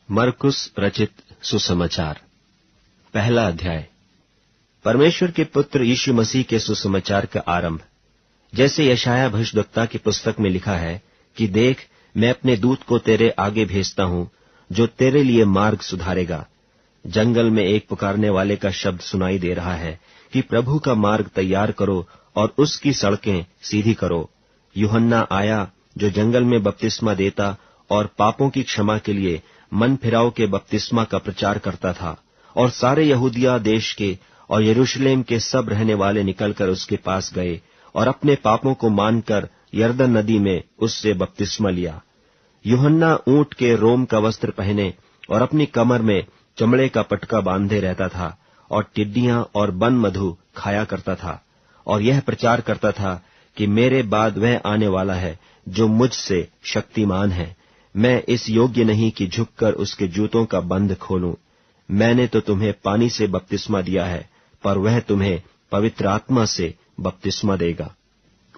मरकुस रचित सुसमाचार, पहला अध्याय। परमेश्वर के पुत्र यीशु मसीह के सुसमाचार का आरंभ। जैसे यशायाह भविष्यद्वक्ता की पुस्तक में लिखा है कि देख, मैं अपने दूत को तेरे आगे भेजता हूं, जो तेरे लिए मार्ग सुधारेगा। जंगल में एक पुकारने वाले का शब्द सुनाई दे रहा है कि प्रभु का मार्ग तैयार करो और उसकी सड़कें सीधी करो। यूहन्ना आया, जो जंगल में बपतिस्मा देता और पापों की क्षमा के लिए मन फिराव के बपतिस्मा का प्रचार करता था, और सारे यहूदिया देश के और यरूशलेम के सब रहने वाले निकलकर उसके पास गए और अपने पापों को मानकर यरदन नदी में उससे बपतिस्मा लिया। यूहन्ना ऊंट के रोम का वस्त्र पहने और अपनी कमर में चमड़े का पटका बांधे रहता था, और टिड्डियां और बन मधु खाया करता था, और यह प्रचार करता था कि मेरे बाद वह आने वाला है जो मुझसे शक्तिमान है। मैं इस योग्य नहीं कि झुककर उसके जूतों का बंध खोलूं। मैंने तो तुम्हें पानी से बपतिस्मा दिया है, पर वह तुम्हें पवित्र आत्मा से बपतिस्मा देगा।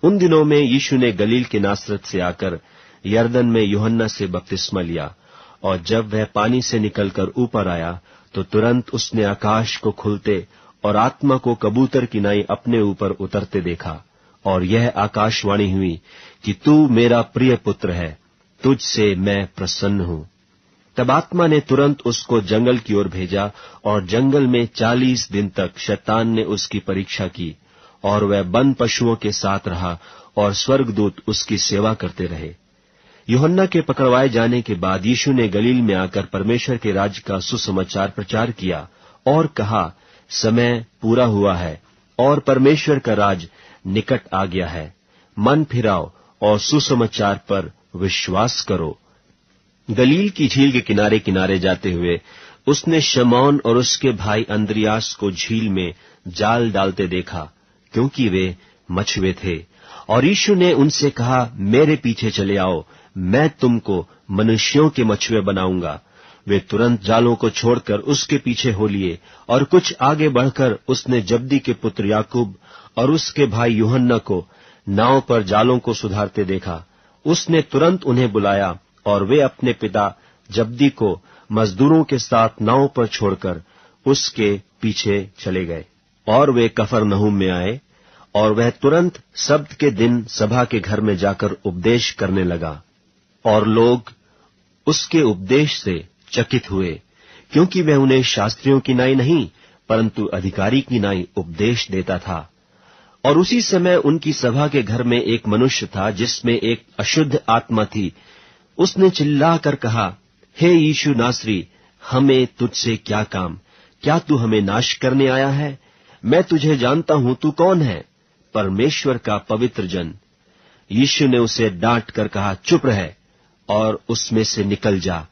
उन दिनों में यीशु ने गलील के नासरत से आकर यरदन में यूहन्ना से बपतिस्मा लिया, और जब वह पानी से निकलकर ऊपर आया तो तुरंत उसने आकाश को खुलते और आत्मा को कबूतर की नाई अपने ऊपर उतरते देखा, और यह आकाशवाणी हुई कि तू मेरा प्रिय पुत्र है, तुझसे मैं प्रसन्न हूं। तब आत्मा ने तुरंत उसको जंगल की ओर भेजा, और जंगल में 40 दिन तक शैतान ने उसकी परीक्षा की, और वह वन पशुओं के साथ रहा, और स्वर्गदूत उसकी सेवा करते रहे। यूहन्ना के पकड़वाए जाने के बाद यीशु ने गलील में आकर परमेश्वर के राज्य का सुसमाचार प्रचार किया और कहा, समय पूरा हुआ है और परमेश्वर का राज निकट आ गया है। मन फिराओ और सुसमाचार पर विश्वास करो। गलील की झील के किनारे किनारे जाते हुए उसने शमौन और उसके भाई अंद्रियास को झील में जाल डालते देखा, क्योंकि वे मछुए थे। और यीशु ने उनसे कहा, मेरे पीछे चले आओ, मैं तुमको मनुष्यों के मछुए बनाऊंगा। वे तुरंत जालों को छोड़कर उसके पीछे हो लिए, और कुछ आगे बढ़कर उसने जब्दी के पुत्र याकूब और उसके भाई यूहन्ना को नाव पर जालों को सुधारते देखा। उसने तुरंत उन्हें बुलाया, और वे अपने पिता जब्दी को मजदूरों के साथ नाव पर छोड़कर उसके पीछे चले गए। और वे कफरनहूम में आए, और वह तुरंत सब्त के दिन सभा के घर में जाकर उपदेश करने लगा। और लोग उसके उपदेश से चकित हुए, क्योंकि वह उन्हें शास्त्रियों की नाई नहीं, परंतु अधिकारी की नाई उपदेश देता था। और उसी समय उनकी सभा के घर में एक मनुष्य था जिसमें एक अशुद्ध आत्मा थी। उसने चिल्लाकर कहा, हे यीशु नासरी, हमें तुझसे क्या काम? क्या तू हमें नाश करने आया है? मैं तुझे जानता हूं, तू कौन है? परमेश्वर का पवित्र जन। यीशु ने उसे डांट कर कहा, चुप रह और उसमें से निकल जा।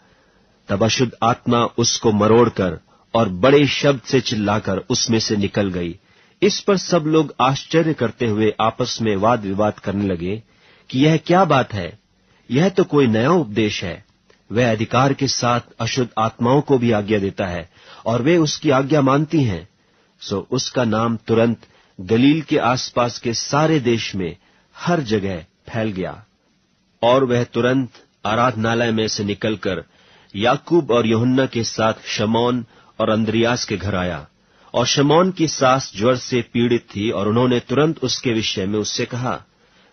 तब अशुद्ध आत्मा उसको मरोड़कर और बड़े शब्द से चिल्लाकर उसमें से निकल गई। इस पर सब लोग आश्चर्य करते हुए आपस में वाद विवाद करने लगे कि यह क्या बात है? यह तो कोई नया उपदेश है। वह अधिकार के साथ अशुद्ध आत्माओं को भी आज्ञा देता है, और वे उसकी आज्ञा मानती हैं। सो उसका नाम तुरंत गलील के आसपास के सारे देश में हर जगह फैल गया। और वह तुरंत आराधनालय में से निकलकर याकूब और यूहन्ना के साथ शमौन और अंद्रियास के घर आया। और शमौन की सास ज्वर से पीड़ित थी, और उन्होंने तुरंत उसके विषय में उससे कहा।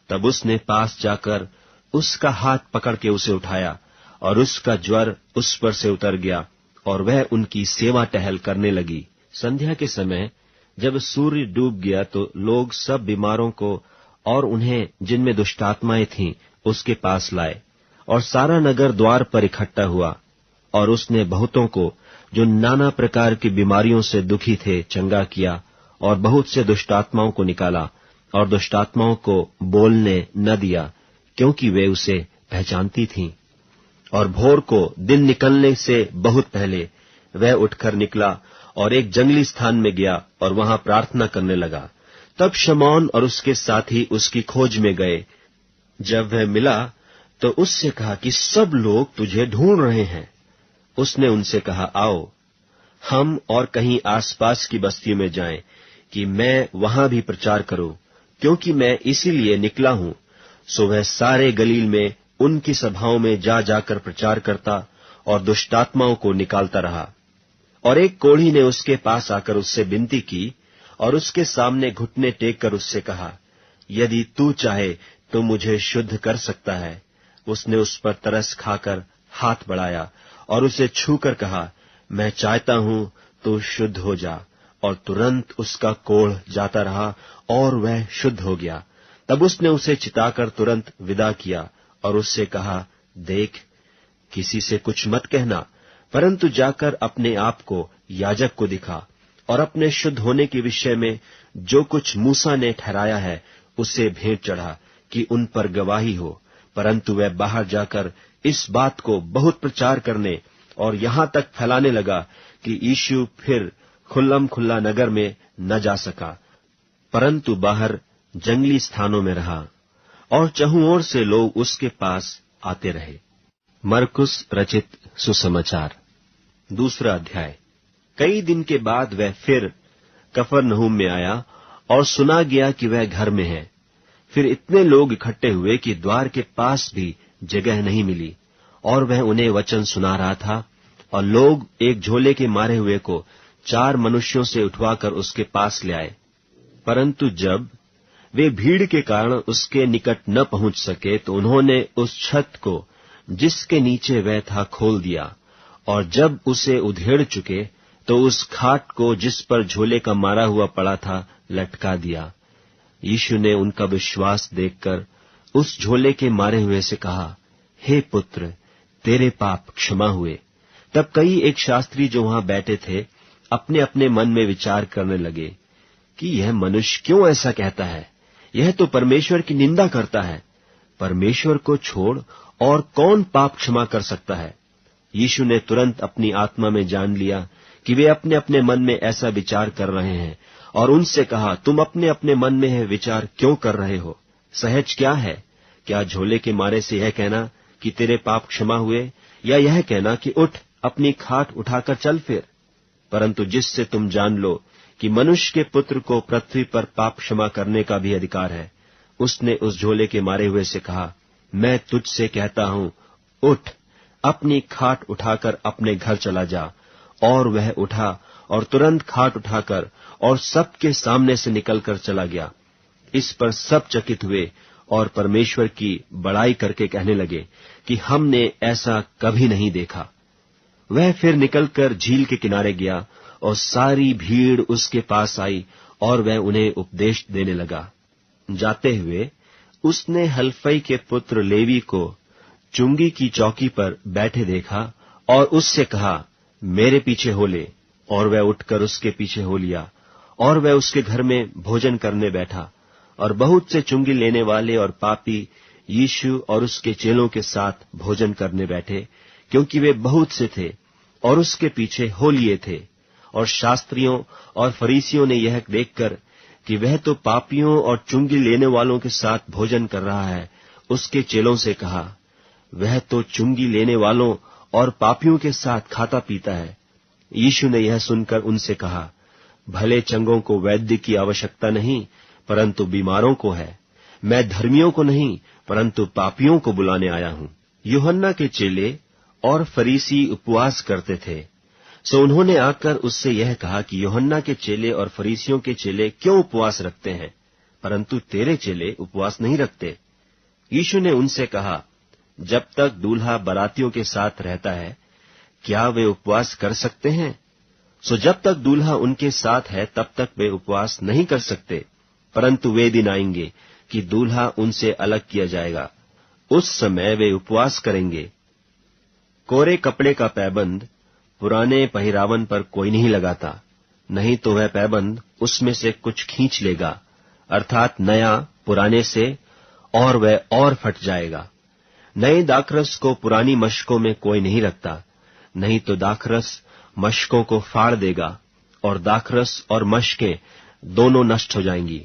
तब उसने पास जाकर उसका हाथ पकड़ के उसे उठाया, और उसका ज्वर उस पर से उतर गया, और वह उनकी सेवा टहल करने लगी। संध्या के समय जब सूर्य डूब गया तो लोग सब बीमारों को और उन्हें जिनमें दुष्टात्माएं थीं उसके पास लाए, और सारा नगर द्वार पर इकट्ठा हुआ। और उसने बहुतों को जो नाना प्रकार की बीमारियों से दुखी थे चंगा किया, और बहुत से दुष्टात्माओं को निकाला, और दुष्टात्माओं को बोलने न दिया, क्योंकि वे उसे पहचानती थीं। और भोर को दिन निकलने से बहुत पहले वह उठकर निकला और एक जंगली स्थान में गया और वहां प्रार्थना करने लगा। तब शमौन और उसके साथी उसकी खोज में गए। जब वह मिला तो उससे कहा कि सब लोग तुझे ढूंढ रहे हैं। उसने उनसे कहा, आओ हम और कहीं आसपास की बस्तियों में जाएं, कि मैं वहां भी प्रचार करूं, क्योंकि मैं इसीलिए निकला हूं। सो वह सारे गलील में उनकी सभाओं में जा जाकर प्रचार करता और दुष्टात्माओं को निकालता रहा। और एक कोढ़ी ने उसके पास आकर उससे विनती की और उसके सामने घुटने टेक कर उससे कहा, यदि तू चाहे तो मुझे शुद्ध कर सकता है। उसने उस पर तरस खाकर हाथ बढ़ाया और उसे छूकर कहा, मैं चाहता हूं तू शुद्ध हो जा। और तुरंत उसका कोढ़ जाता रहा और वह शुद्ध हो गया। तब उसने उसे चिताकर तुरंत विदा किया और उससे कहा, देख, किसी से कुछ मत कहना, परंतु जाकर अपने आप को याजक को दिखा और अपने शुद्ध होने के विषय में जो कुछ मूसा ने ठहराया है उसे भेंट चढ़ा कि उन पर गवाही हो। परंतु वह बाहर जाकर इस बात को बहुत प्रचार करने और यहां तक फैलाने लगा कि यीशु फिर खुल्लम खुल्ला नगर में न जा सका, परंतु बाहर जंगली स्थानों में रहा और चहुं ओर से लोग उसके पास आते रहे। मरकुस रचित सुसमाचार 2 अध्याय। कई दिन के बाद वह फिर कफरनहूम में आया और सुना गया कि वह घर में है। फिर इतने लोग इकट्ठे हुए कि द्वार के पास भी जगह नहीं मिली, और वह उन्हें वचन सुना रहा था। और लोग एक झोले के मारे हुए को 4 मनुष्यों से उठवाकर उसके पास ले आए। परंतु जब वे भीड़ के कारण उसके निकट न पहुंच सके तो उन्होंने उस छत को जिसके नीचे वह था खोल दिया, और जब उसे उधेड़ चुके तो उस खाट को जिस पर झोले का मारा हुआ पड़ा था लटका दिया। यीशु ने उनका विश्वास देखकर उस झोले के मारे हुए से कहा, हे पुत्र, तेरे पाप क्षमा हुए। तब कई एक शास्त्री जो वहां बैठे थे अपने अपने मन में विचार करने लगे कि यह मनुष्य क्यों ऐसा कहता है, यह तो परमेश्वर की निंदा करता है। परमेश्वर को छोड़ और कौन पाप क्षमा कर सकता है। यीशु ने तुरंत अपनी आत्मा में जान लिया कि वे अपने अपने मन में ऐसा विचार कर रहे हैं, और उनसे कहा, तुम अपने अपने मन में यह विचार क्यों कर रहे हो? सहज क्या है? क्या झोले के मारे से यह कहना कि तेरे पाप क्षमा हुए, या यह कहना कि उठ, अपनी खाट उठाकर चल फिर? परंतु जिससे तुम जान लो कि मनुष्य के पुत्र को पृथ्वी पर पाप क्षमा करने का भी अधिकार है, उसने उस झोले के मारे हुए से कहा, मैं तुझसे कहता हूं, उठ, अपनी खाट उठाकर अपने घर चला जा। और वह उठा और तुरंत खाट उठाकर और सबके सामने से निकलकर चला गया। इस पर सब चकित हुए और परमेश्वर की बड़ाई करके कहने लगे कि हमने ऐसा कभी नहीं देखा। वह फिर निकलकर झील के किनारे गया और सारी भीड़ उसके पास आई और वह उन्हें उपदेश देने लगा। जाते हुए उसने हल्फई के पुत्र लेवी को चुंगी की चौकी पर बैठे देखा और उससे कहा, मेरे पीछे हो ले। और वह उठकर उसके पीछे हो लिया और वह उसके घर में भोजन करने बैठा। और बहुत से चुंगी लेने वाले और पापी यीशु और उसके चेलों के साथ भोजन करने बैठे, क्योंकि वे बहुत से थे और उसके पीछे हो लिए थे। और शास्त्रियों और फरीसियों ने यह देखकर कि वह तो पापियों और चुंगी लेने वालों के साथ भोजन कर रहा है, उसके चेलों से कहा, वह तो चुंगी लेने वालों और पापियों के साथ खाता पीता है। यीशु ने यह सुनकर उनसे कहा, भले चंगों को वैद्य की आवश्यकता नहीं, परंतु बीमारों को है। मैं धर्मियों को नहीं, परंतु पापियों को बुलाने आया हूं। यूहन्ना के चेले और फरीसी उपवास करते थे, सो उन्होंने आकर उससे यह कहा कि यूहन्ना के चेले और फरीसियों के चेले क्यों उपवास रखते हैं, परंतु तेरे चेले उपवास नहीं रखते? यीशु ने उनसे कहा, जब तक दूल्हा बारातियों के साथ रहता है, क्या वे उपवास कर सकते हैं? सो जब तक दूल्हा उनके साथ है तब तक वे उपवास नहीं कर सकते। परंतु वे दिन आएंगे कि दूल्हा उनसे अलग किया जाएगा, उस समय वे उपवास करेंगे। कोरे कपड़े का पैबंद पुराने पहिरावन पर कोई नहीं लगाता, नहीं तो वह पैबंद उसमें से कुछ खींच लेगा, अर्थात नया पुराने से, और वह और फट जाएगा। नए दाखरस को पुरानी मशकों में कोई नहीं रखता, नहीं तो दाखरस मशकों को फाड़ देगा और दाखरस और मशकें दोनों नष्ट हो जाएंगी।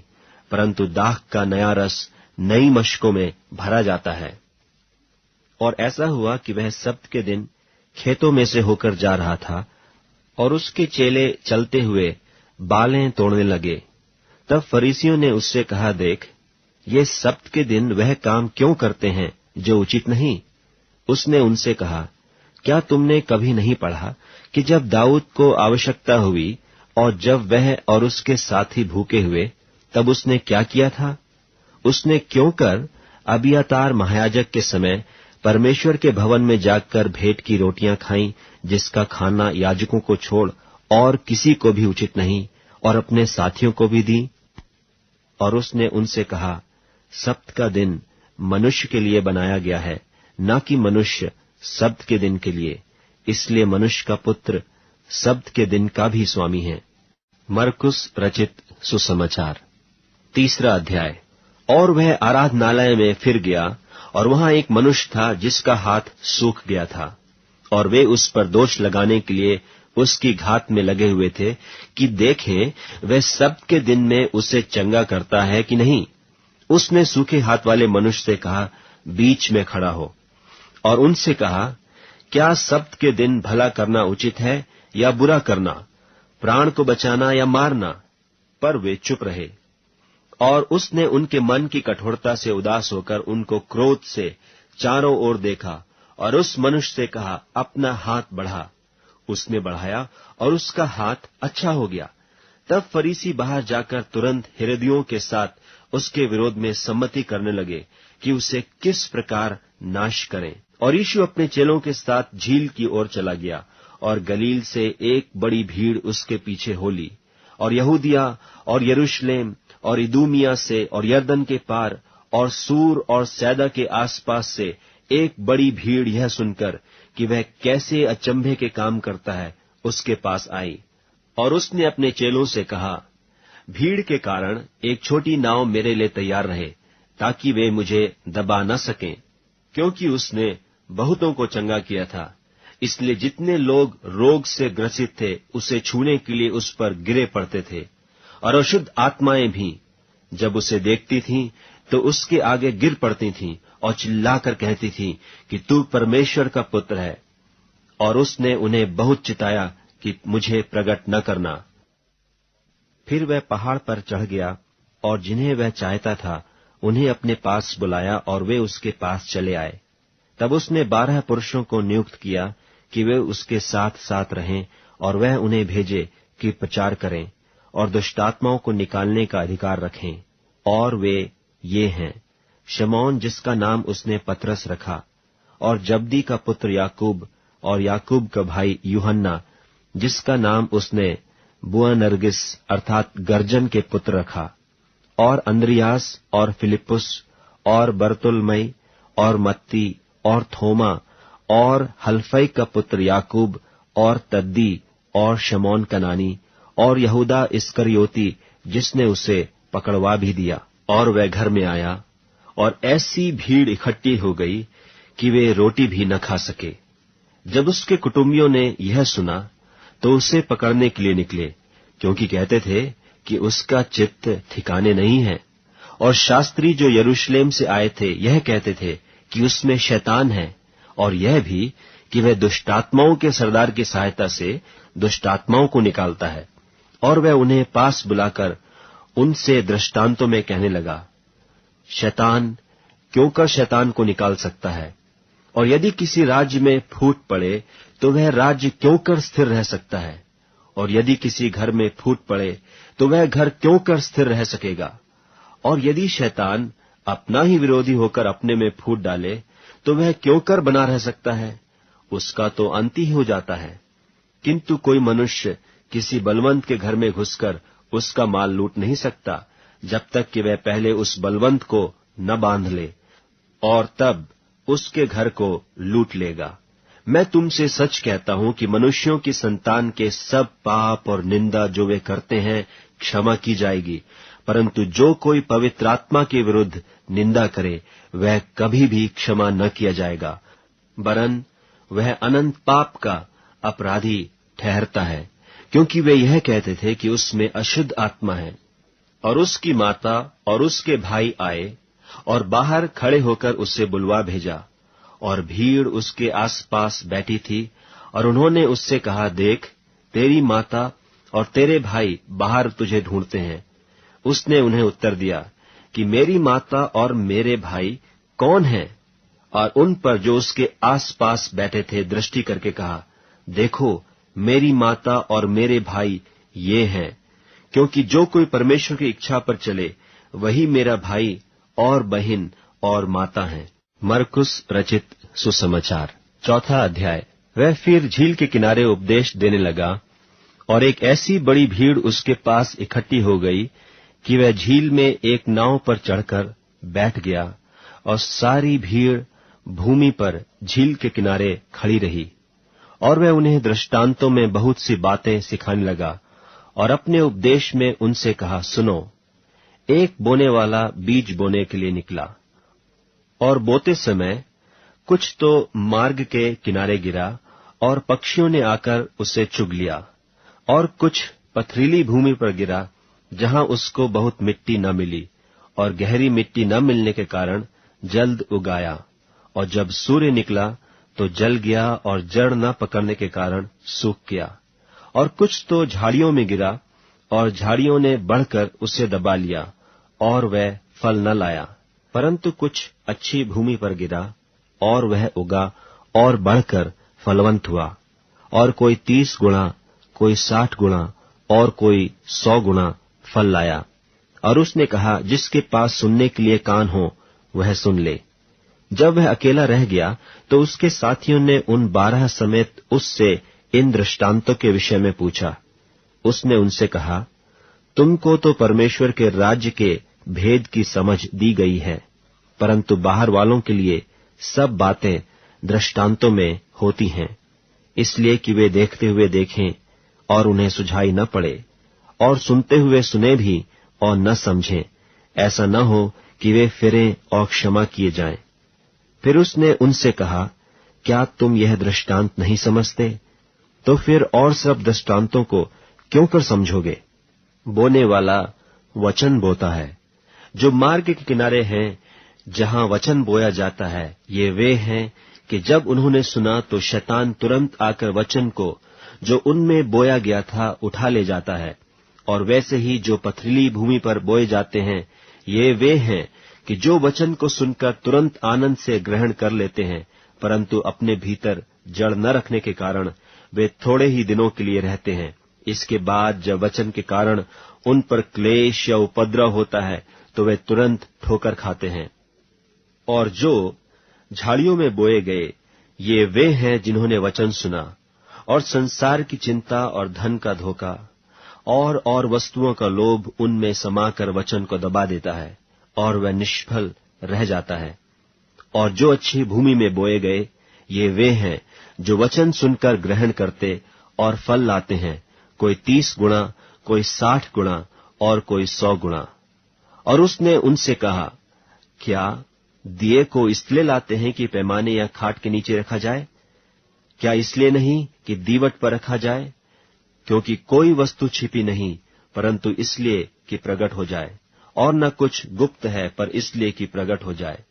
परंतु दाख का नया रस नई मशकों में भरा जाता है। और ऐसा हुआ कि वह सब्त के दिन खेतों में से होकर जा रहा था और उसके चेले चलते हुए बालें तोड़ने लगे। तब फरीसियों ने उससे कहा, देख, ये सब्त के दिन वह काम क्यों करते हैं जो उचित नहीं? उसने उनसे कहा, क्या तुमने कभी नहीं पढ़ा कि जब दाऊद को आवश्यकता हुई और जब वह और उसके साथी भूखे हुए, तब उसने क्या किया था? उसने क्यों कर अबियातार महायाजक के समय परमेश्वर के भवन में जाकर भेंट की रोटियां खाईं, जिसका खाना याजकों को छोड़ और किसी को भी उचित नहीं, और अपने साथियों को भी दी। और उसने उनसे कहा, सब्त का दिन मनुष्य के लिए बनाया गया है, न कि मनुष्य सब्त के दिन के लिए। इसलिए मनुष्य का पुत्र सब्त के दिन का भी स्वामी है। मरकुस रचित सुसमाचार 3 अध्याय। और वह आराधनालय में फिर गया, और वहां एक मनुष्य था जिसका हाथ सूख गया था, और वे उस पर दोष लगाने के लिए उसकी घात में लगे हुए थे कि देखें वह सब्त के दिन में उसे चंगा करता है कि नहीं। उसने सूखे हाथ वाले मनुष्य से कहा, बीच में खड़ा हो, और उनसे कहा, क्या सब्त के दिन भला करना उचित है या बुरा करना, प्राण को बचाना या मारना? पर वे चुप रहे। और उसने उनके मन की कठोरता से उदास होकर उनको क्रोध से चारों ओर देखा, और उस मनुष्य से कहा, अपना हाथ बढ़ा। उसने बढ़ाया, और उसका हाथ अच्छा हो गया। तब फरीसी बाहर जाकर तुरंत हेरोदियों के साथ उसके विरोध में सम्मति करने लगे कि उसे किस प्रकार नाश करें। और यीशु अपने चेलों के साथ झील की ओर चला गया, और गलील से एक बड़ी भीड़ उसके पीछे हो ली, और यहूदिया और यरूशलेम और इदूमिया से और यरदन के पार और सूर और सैदा के आसपास से एक बड़ी भीड़ यह सुनकर कि वह कैसे अचंभे के काम करता है, उसके पास आई। और उसने अपने चेलों से कहा, भीड़ के कारण एक छोटी नाव मेरे लिए तैयार रहे, ताकि वे मुझे दबा न सकें, क्योंकि उसने बहुतों को चंगा किया था। इसलिए जितने लोग रोग से ग्रसित थे, उसे छूने के लिए उस पर गिरे पड़ते थे। और अशुद्ध आत्माएं भी जब उसे देखती थीं, तो उसके आगे गिर पड़ती थीं और चिल्लाकर कहती थीं कि तू परमेश्वर का पुत्र है। और उसने उन्हें बहुत चिताया कि मुझे प्रकट न करना। फिर वह पहाड़ पर चढ़ गया, और जिन्हें वह चाहता था उन्हें अपने पास बुलाया, और वे उसके पास चले आए। तब उसने 12 पुरुषों को नियुक्त किया कि वे उसके साथ साथ रहें, और वह उन्हें भेजे कि प्रचार करें और दुष्टात्माओं को निकालने का अधिकार रखें। और वे ये हैं, शमौन जिसका नाम उसने पतरस रखा, और जब्दी का पुत्र याकूब, और याकूब का भाई यूहन्ना जिसका नाम उसने बुअनर्गिस अर्थात गर्जन के पुत्र रखा, और अंद्रियास और फिलिपुस और बरतुलमई और मत्ती और थोमा और हल्फई का पुत्र याकूब और तद्दी और शमौन कनानी और यहूदा इस्करियोती जिसने उसे पकड़वा भी दिया। और वह घर में आया, और ऐसी भीड़ इकट्ठी हो गई कि वे रोटी भी न खा सके। जब उसके कुटुंबियों ने यह सुना तो उसे पकड़ने के लिए निकले, क्योंकि कहते थे कि उसका चित्त ठिकाने नहीं है। और शास्त्री जो यरूशलेम से आए थे यह कहते थे कि उसमें शैतान है, और यह भी कि वह दुष्टात्माओं के सरदार की सहायता से दुष्टात्माओं को निकालता है। और वह उन्हें पास बुलाकर उनसे दृष्टांतों में कहने लगा, शैतान क्यों कर शैतान को निकाल सकता है, और यदि किसी राज्य में फूट पड़े तो वह राज्य क्यों कर स्थिर रह सकता है, और यदि किसी घर में फूट पड़े तो वह घर क्यों कर स्थिर रह सकेगा। और यदि शैतान अपना ही विरोधी होकर अपने में फूट डाले तो वह क्यों कर बना रह सकता है, उसका तो अंत ही हो जाता है। किंतु कोई मनुष्य किसी बलवंत के घर में घुसकर उसका माल लूट नहीं सकता, जब तक कि वह पहले उस बलवंत को न बांध ले, और तब उसके घर को लूट लेगा। मैं तुमसे सच कहता हूं कि मनुष्यों की संतान के सब पाप और निंदा जो वे करते हैं क्षमा की जाएगी, परंतु जो कोई पवित्र आत्मा के विरुद्ध निंदा करे वह कभी भी क्षमा न किया जाएगा, वरन वह अनंत पाप का अपराधी ठहरता है। क्योंकि वे यह कहते थे कि उसमें अशुद्ध आत्मा है। और उसकी माता और उसके भाई आए और बाहर खड़े होकर उसे बुलवा भेजा, और भीड़ उसके आसपास बैठी थी, और उन्होंने उससे कहा, देख, तेरी माता और तेरे भाई बाहर तुझे ढूंढते हैं। उसने उन्हें उत्तर दिया कि मेरी माता और मेरे भाई कौन हैं और उन पर जो उसके आसपास बैठे थे दृष्टि करके कहा, देखो, मेरी माता और मेरे भाई ये हैं, क्योंकि जो कोई परमेश्वर की इच्छा पर चले वही मेरा भाई और बहन और माता है। मरकुस रचित सुसमाचार 4 अध्याय। वह फिर झील के किनारे उपदेश देने लगा, और एक ऐसी बड़ी भीड़ उसके पास इकट्ठी हो गई कि वह झील में एक नाव पर चढ़कर बैठ गया, और सारी भीड़ भूमि पर झील के किनारे खड़ी रही। और वह उन्हें दृष्टांतों में बहुत सी बातें सिखाने लगा, और अपने उपदेश में उनसे कहा, सुनो, एक बोने वाला बीज बोने के लिए निकला, और बोते समय कुछ तो मार्ग के किनारे गिरा, और पक्षियों ने आकर उसे चुग लिया, और कुछ पथरीली भूमि पर गिरा, जहां उसको बहुत मिट्टी न मिली, और गहरी मिट्टी न मिलने के कारण जल्द उगाया, और जब सूर्य निकला तो जल गया, और जड़ न पकड़ने के कारण सूख गया। और कुछ तो झाड़ियों में गिरा, और झाड़ियों ने बढ़कर उसे दबा लिया, और वह फल न लाया। परंतु कुछ अच्छी भूमि पर गिरा, और वह उगा और बढ़कर फलवंत हुआ, और कोई 30 गुणा, कोई 60 गुणा, और कोई 100 गुणा फल लाया। और उसने कहा, जिसके पास सुनने के लिए कान हो वह सुन ले। जब वह अकेला रह गया तो उसके साथियों ने उन 12 समेत उससे इन दृष्टांतों के विषय में पूछा। उसने उनसे कहा, तुमको तो परमेश्वर के राज्य के भेद की समझ दी गई है, परंतु बाहर वालों के लिए सब बातें दृष्टांतों में होती हैं, इसलिए कि वे देखते हुए देखें और उन्हें सुझाई न पड़े, और सुनते हुए सुने भी और न समझें, ऐसा न हो कि वे फिरें और क्षमा किए जाएं। फिर उसने उनसे कहा, क्या तुम यह दृष्टांत नहीं समझते? तो फिर और सब दृष्टांतों को क्यों कर समझोगे? बोने वाला वचन बोता है। जो मार्ग के किनारे हैं, जहां वचन बोया जाता है, ये वे हैं कि जब उन्होंने सुना तो शैतान तुरंत आकर वचन को जो उनमें बोया गया था उठा ले जाता है। और वैसे ही जो पथरीली भूमि पर बोए जाते हैं, ये वे हैं कि जो वचन को सुनकर तुरंत आनंद से ग्रहण कर लेते हैं, परंतु अपने भीतर जड़ न रखने के कारण वे थोड़े ही दिनों के लिए रहते हैं। इसके बाद जब वचन के कारण उन पर क्लेश या उपद्रव होता है तो वे तुरंत ठोकर खाते हैं। और जो झाड़ियों में बोए गए, ये वे हैं जिन्होंने वचन सुना, और संसार की चिंता और धन का धोखा और वस्तुओं का लोभ उनमें समाकर वचन को दबा देता है, और वह निष्फल रह जाता है। और जो अच्छी भूमि में बोए गए, ये वे हैं जो वचन सुनकर ग्रहण करते और फल लाते हैं, कोई 30 गुणा, कोई 60 गुणा, और कोई 100 गुणा। और उसने उनसे कहा, क्या दिए को इसलिए लाते हैं कि पैमाने या खाट के नीचे रखा जाए? क्या इसलिए नहीं कि दीवट पर रखा जाए? क्योंकि कोई वस्तु छिपी नहीं, परंतु इसलिए कि प्रकट हो जाए, और न कुछ गुप्त है, पर इसलिए कि प्रकट हो जाए।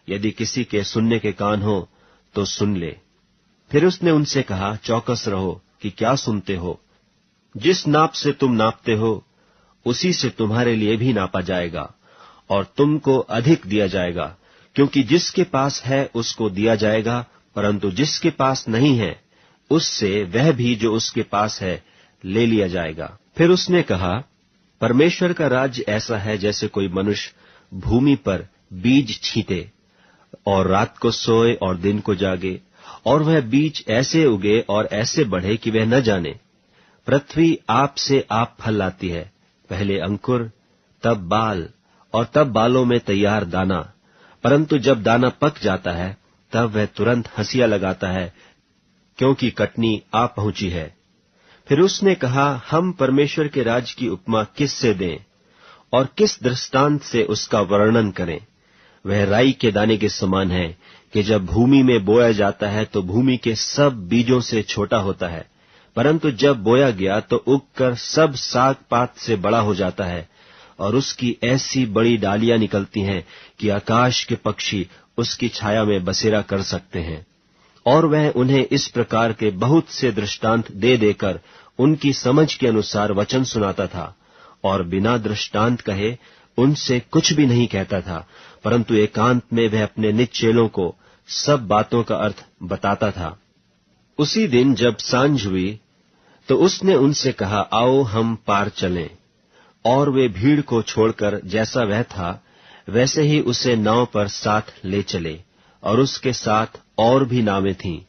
यदि किसी के सुनने के कान हो तो सुन ले। फिर उसने उनसे कहा, चौकस रहो कि क्या सुनते हो। जिस नाप से तुम नापते हो, उसी से तुम्हारे लिए भी नापा जाएगा, और तुमको अधिक दिया जाएगा। क्योंकि जिसके पास है उसको दिया जाएगा, परंतु जिसके पास नहीं है, उससे वह भी जो उसके पास है ले लिया जाएगा। फिर उसने कहा, परमेश्वर का राज्य ऐसा है जैसे कोई मनुष्य भूमि पर बीज छींटे, और रात को सोए और दिन को जागे, और वह बीज ऐसे उगे और ऐसे बढ़े कि वह न जाने। पृथ्वी आप से आप फल लाती है, पहले अंकुर, तब बाल, और तब बालों में तैयार दाना। परंतु जब दाना पक जाता है, तब वह तुरंत हंसिया लगाता है, क्योंकि कटनी आ पहुंची है। फिर उसने कहा, हम परमेश्वर के राज्य की उपमा किस से दें, और किस दृष्टांत से उसका वर्णन करें? वह राई के दाने के समान है कि जब भूमि में बोया जाता है तो भूमि के सब बीजों से छोटा होता है, परंतु जब बोया गया तो उगकर सब साग पात से बड़ा हो जाता है, और उसकी ऐसी बड़ी डालियां निकलती हैं कि आकाश के पक्षी उसकी छाया में बसेरा कर सकते हैं। और वह उन्हें इस प्रकार के बहुत से दृष्टांत दे देकर उनकी समझ के अनुसार वचन सुनाता था, और बिना दृष्टांत कहे उनसे कुछ भी नहीं कहता था, परंतु एकांत में वह अपने निज चेलों को सब बातों का अर्थ बताता था। उसी दिन जब सांझ हुई तो उसने उनसे कहा, आओ हम पार चलें। और वे भीड़ को छोड़कर जैसा वह था वैसे ही उसे नाव पर साथ ले चले, और उसके साथ और भी नावें थीं।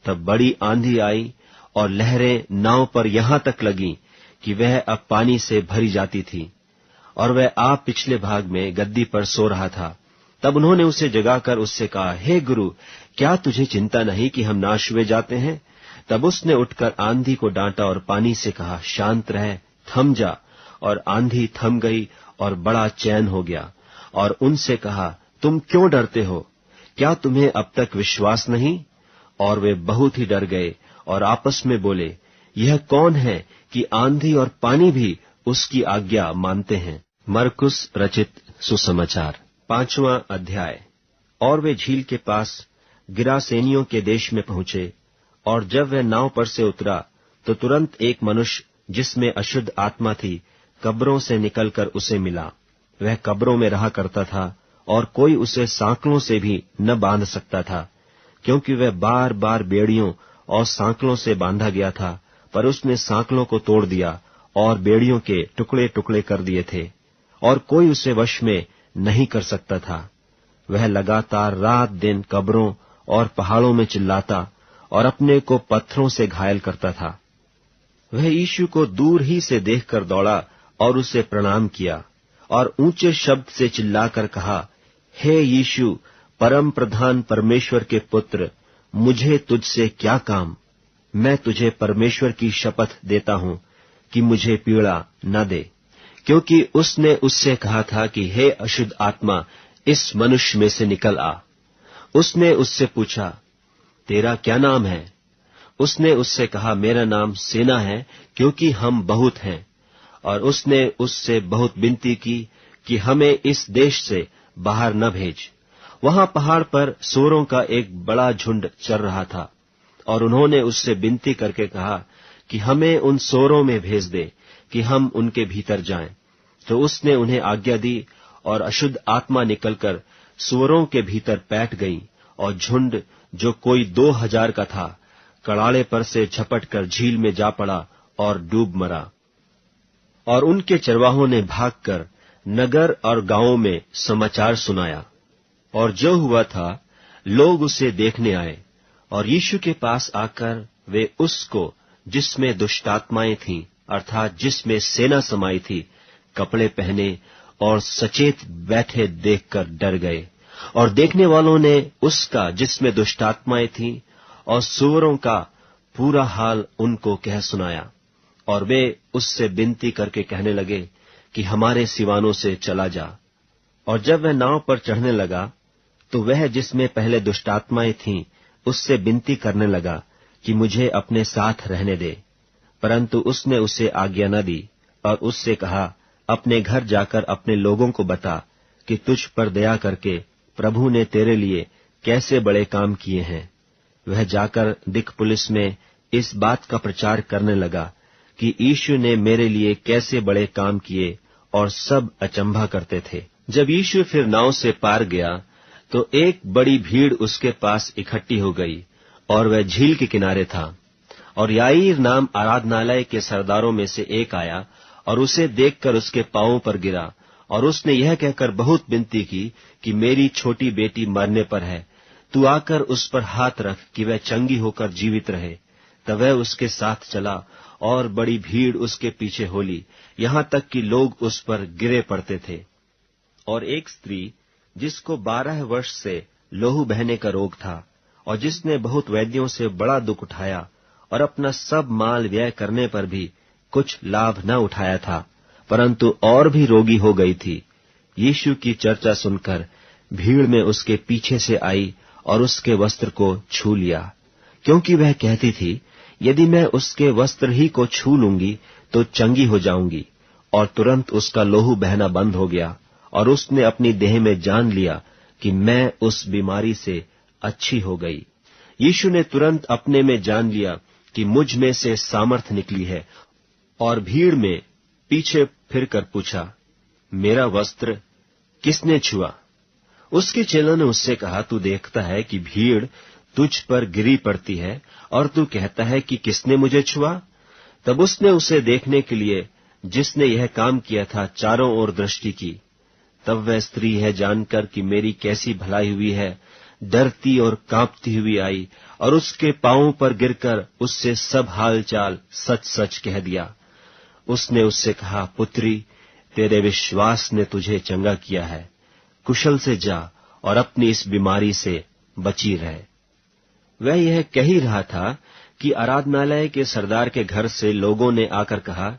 तब बड़ी आंधी आई और लहरें नाव पर यहां तक लगीं कि वह अब पानी से भरी जाती थी, और वह आप पिछले भाग में गद्दी पर सो रहा था। तब उन्होंने उसे जगाकर उससे कहा, हे गुरु, क्या तुझे चिंता नहीं कि हम नाश हुए जाते हैं? तब उसने उठकर आंधी को डांटा और पानी से कहा, शांत रह, थम जा। और आंधी थम गई और बड़ा चैन हो गया। और उनसे कहा, तुम क्यों डरते हो? क्या तुम्हें अब तक विश्वास नहीं? और वे बहुत ही डर गए और आपस में बोले, यह कौन है कि आंधी और पानी भी उसकी आज्ञा मानते हैं? मरकुस रचित सुसमाचार 5वां अध्याय। और वे झील के पास गिरासेनियों के देश में पहुंचे, और जब वह नाव पर से उतरा तो तुरंत एक मनुष्य जिसमें अशुद्ध आत्मा थी कब्रों से निकलकर उसे मिला। वह कब्रों में रहा करता था और कोई उसे सांकलों से भी न बांध सकता था, क्योंकि वह बार बार बेड़ियों और सांकलों से बांधा गया था। पर उसने सांकलों को तोड़ दिया और बेड़ियों के टुकड़े टुकड़े कर दिए थे, और कोई उसे वश में नहीं कर सकता था। वह लगातार रात दिन कब्रों और पहाड़ों में चिल्लाता और अपने को पत्थरों से घायल करता था। वह यीशु को दूर ही से देखकर दौड़ा और उसे प्रणाम किया, और ऊंचे शब्द से चिल्लाकर कहा, हे यीशु, परम प्रधान परमेश्वर के पुत्र, मुझे तुझसे क्या काम? मैं तुझे परमेश्वर की शपथ देता हूं कि मुझे पीड़ा न दे। क्योंकि उसने उससे कहा था कि हे अशुद्ध आत्मा, इस मनुष्य में से निकल आ। उसने उससे पूछा, तेरा क्या नाम है? उसने उससे कहा, मेरा नाम सेना है, क्योंकि हम बहुत हैं। और उसने उससे बहुत विनती की कि हमें इस देश से बाहर न भेज। वहां पहाड़ पर सूअरों का एक बड़ा झुंड चर रहा था, और उन्होंने उससे विनती करके कहा कि हमें उन सूअरों में भेज दे कि हम उनके भीतर जाएं। तो उसने उन्हें आज्ञा दी, और अशुद्ध आत्मा निकलकर सूअरों के भीतर बैठ गई, और झुंड जो कोई 2000 का था कड़ाड़े पर से झपट कर झील में जा पड़ा और डूब मरा। और उनके चरवाहों ने भागकर नगर और गांवों में समाचार सुनाया। और जो हुआ था लोग उसे देखने आए, और यीशु के पास आकर वे उसको जिसमें दुष्टात्माएं थीं, अर्थात जिसमें सेना समाई थी, कपड़े पहने और सचेत बैठे देखकर डर गए। और देखने वालों ने उसका जिसमें दुष्टात्माएं थीं और सूअरों का पूरा हाल उनको कह सुनाया। और वे उससे विनती करके कहने लगे कि हमारे सिवानों से चला जा। और जब वह नाव पर चढ़ने लगा तो वह जिसमें पहले दुष्टात्माएं थीं उससे विनती करने लगा कि मुझे अपने साथ रहने दे। परंतु उसने उसे आज्ञा न दी, और उससे कहा, अपने घर जाकर अपने लोगों को बता कि तुझ पर दया करके प्रभु ने तेरे लिए कैसे बड़े काम किए हैं। वह जाकर दिकपुलिस में इस बात का प्रचार करने लगा कि यीशु ने मेरे लिए कैसे बड़े काम किए, और सब अचंभा करते थे। जब यीशु फिर नाव से पार गया तो एक बड़ी भीड़ उसके पास इकट्ठी हो गई, और वह झील के किनारे था। और याईर नाम आराधनालय के सरदारों में से एक आया और उसे देखकर उसके पांवों पर गिरा, और उसने यह कहकर बहुत विनती की कि मेरी छोटी बेटी मरने पर है, तू आकर उस पर हाथ रख कि वह चंगी होकर जीवित रहे। तब वह उसके साथ चला, और बड़ी भीड़ उसके पीछे हो ली, यहाँ तक कि लोग उस पर गिरे पड़ते थे। और एक स्त्री जिसको 12 वर्ष से लोहू बहने का रोग था, और जिसने बहुत वैद्यों से बड़ा दुख उठाया और अपना सब माल व्यय करने पर भी कुछ लाभ न उठाया था, परंतु और भी रोगी हो गई थी, यीशु की चर्चा सुनकर भीड़ में उसके पीछे से आई और उसके वस्त्र को छू लिया, क्योंकि वह कहती थी, यदि मैं उसके वस्त्र ही को छू लूंगी तो चंगी हो जाऊंगी। और तुरंत उसका लोहू बहना बंद हो गया, और उसने अपनी देह में जान लिया कि मैं उस बीमारी से अच्छी हो गई। यीशु ने तुरंत अपने में जान लिया कि मुझ में से सामर्थ निकली है, और भीड़ में पीछे फिरकर पूछा, मेरा वस्त्र किसने छुआ? उसके चेलों ने उससे कहा, तू देखता है कि भीड़ तुझ पर गिरी पड़ती है और तू कहता है कि किसने मुझे छुआ? तब उसने उसे देखने के लिए जिसने यह काम किया था चारों ओर दृष्टि की। तब वह स्त्री है जानकर कि मेरी कैसी भलाई हुई है, डरती और कांपती हुई आई और उसके पांवों पर गिरकर उससे सब हाल चाल सच सच कह दिया। उसने उससे कहा, पुत्री, तेरे विश्वास ने तुझे चंगा किया है, कुशल से जा और अपनी इस बीमारी से बची रहे। वह यह कह ही रहा था कि आराधनालय के सरदार के घर से लोगों ने आकर कहा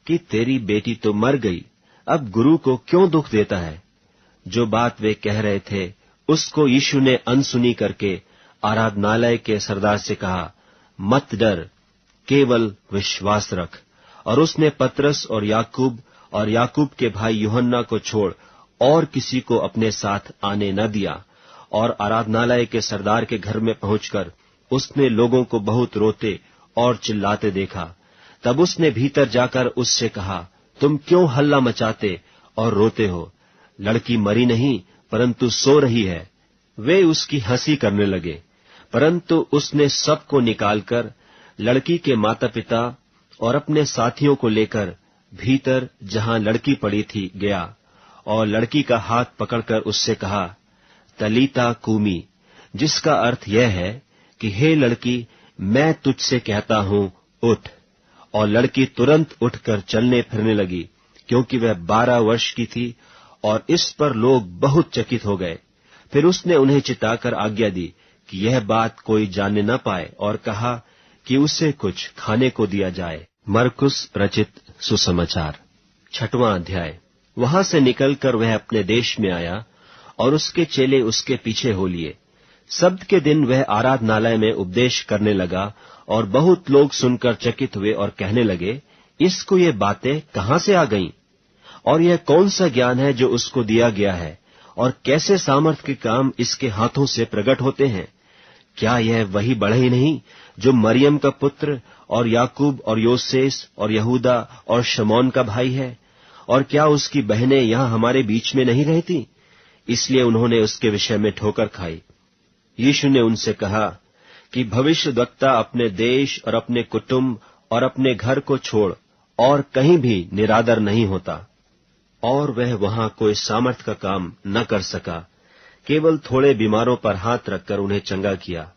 कि तेरी बेटी तो मर गई, अब गुरु को क्यों दुख देता है? जो बात वे कह रहे थे उसको यीशु ने अनसुनी करके आराधनालय के सरदार से कहा, मत डर, केवल विश्वास रख। और उसने पतरस और याकूब के भाई यूहन्ना को छोड़ और किसी को अपने साथ आने न दिया। और आराधनालय के सरदार के घर में पहुंचकर उसने लोगों को बहुत रोते और चिल्लाते देखा। तब उसने भीतर जाकर उससे कहा, तुम क्यों हल्ला मचाते और रोते हो? लड़की मरी नहीं परंतु सो रही है। वे उसकी हंसी करने लगे, परंतु उसने सबको निकालकर लड़की के माता पिता और अपने साथियों को लेकर भीतर जहां लड़की पड़ी थी गया और लड़की का हाथ पकड़कर उससे कहा, तलीता कूमी, जिसका अर्थ यह है कि हे लड़की, मैं तुझसे कहता हूं, उठ। और लड़की तुरंत उठकर चलने फिरने लगी, क्योंकि वह 12 वर्ष की थी। और इस पर लोग बहुत चकित हो गए। फिर उसने उन्हें चिताकर आज्ञा दी कि यह बात कोई जानने न पाए और कहा कि उसे कुछ खाने को दिया जाए। मरकुस रचित सुसमाचार 6वां अध्याय। वहां से निकलकर वह अपने देश में आया और उसके चेले उसके पीछे हो लिए। सब्त के दिन वह आराधनालय में उपदेश करने लगा और बहुत लोग सुनकर चकित हुए और कहने लगे, इसको ये बातें कहां से आ गईं? और यह कौन सा ज्ञान है जो उसको दिया गया है? और कैसे सामर्थ के काम इसके हाथों से प्रकट होते हैं? क्या यह वही बढ़ई नहीं जो मरियम का पुत्र और याकूब और योसेस और यहूदा और शमौन का भाई है? और क्या उसकी बहनें यहां हमारे बीच में नहीं रहती? इसलिए उन्होंने उसके विषय में ठोकर खाई। यीशु ने उनसे कहा कि भविष्यद्वक्ता अपने देश और अपने कुटुंब और अपने घर को छोड़ और कहीं भी निरादर नहीं होता। और वह वहां कोई सामर्थ का काम न कर सका, केवल थोड़े बीमारों पर हाथ रखकर उन्हें चंगा किया।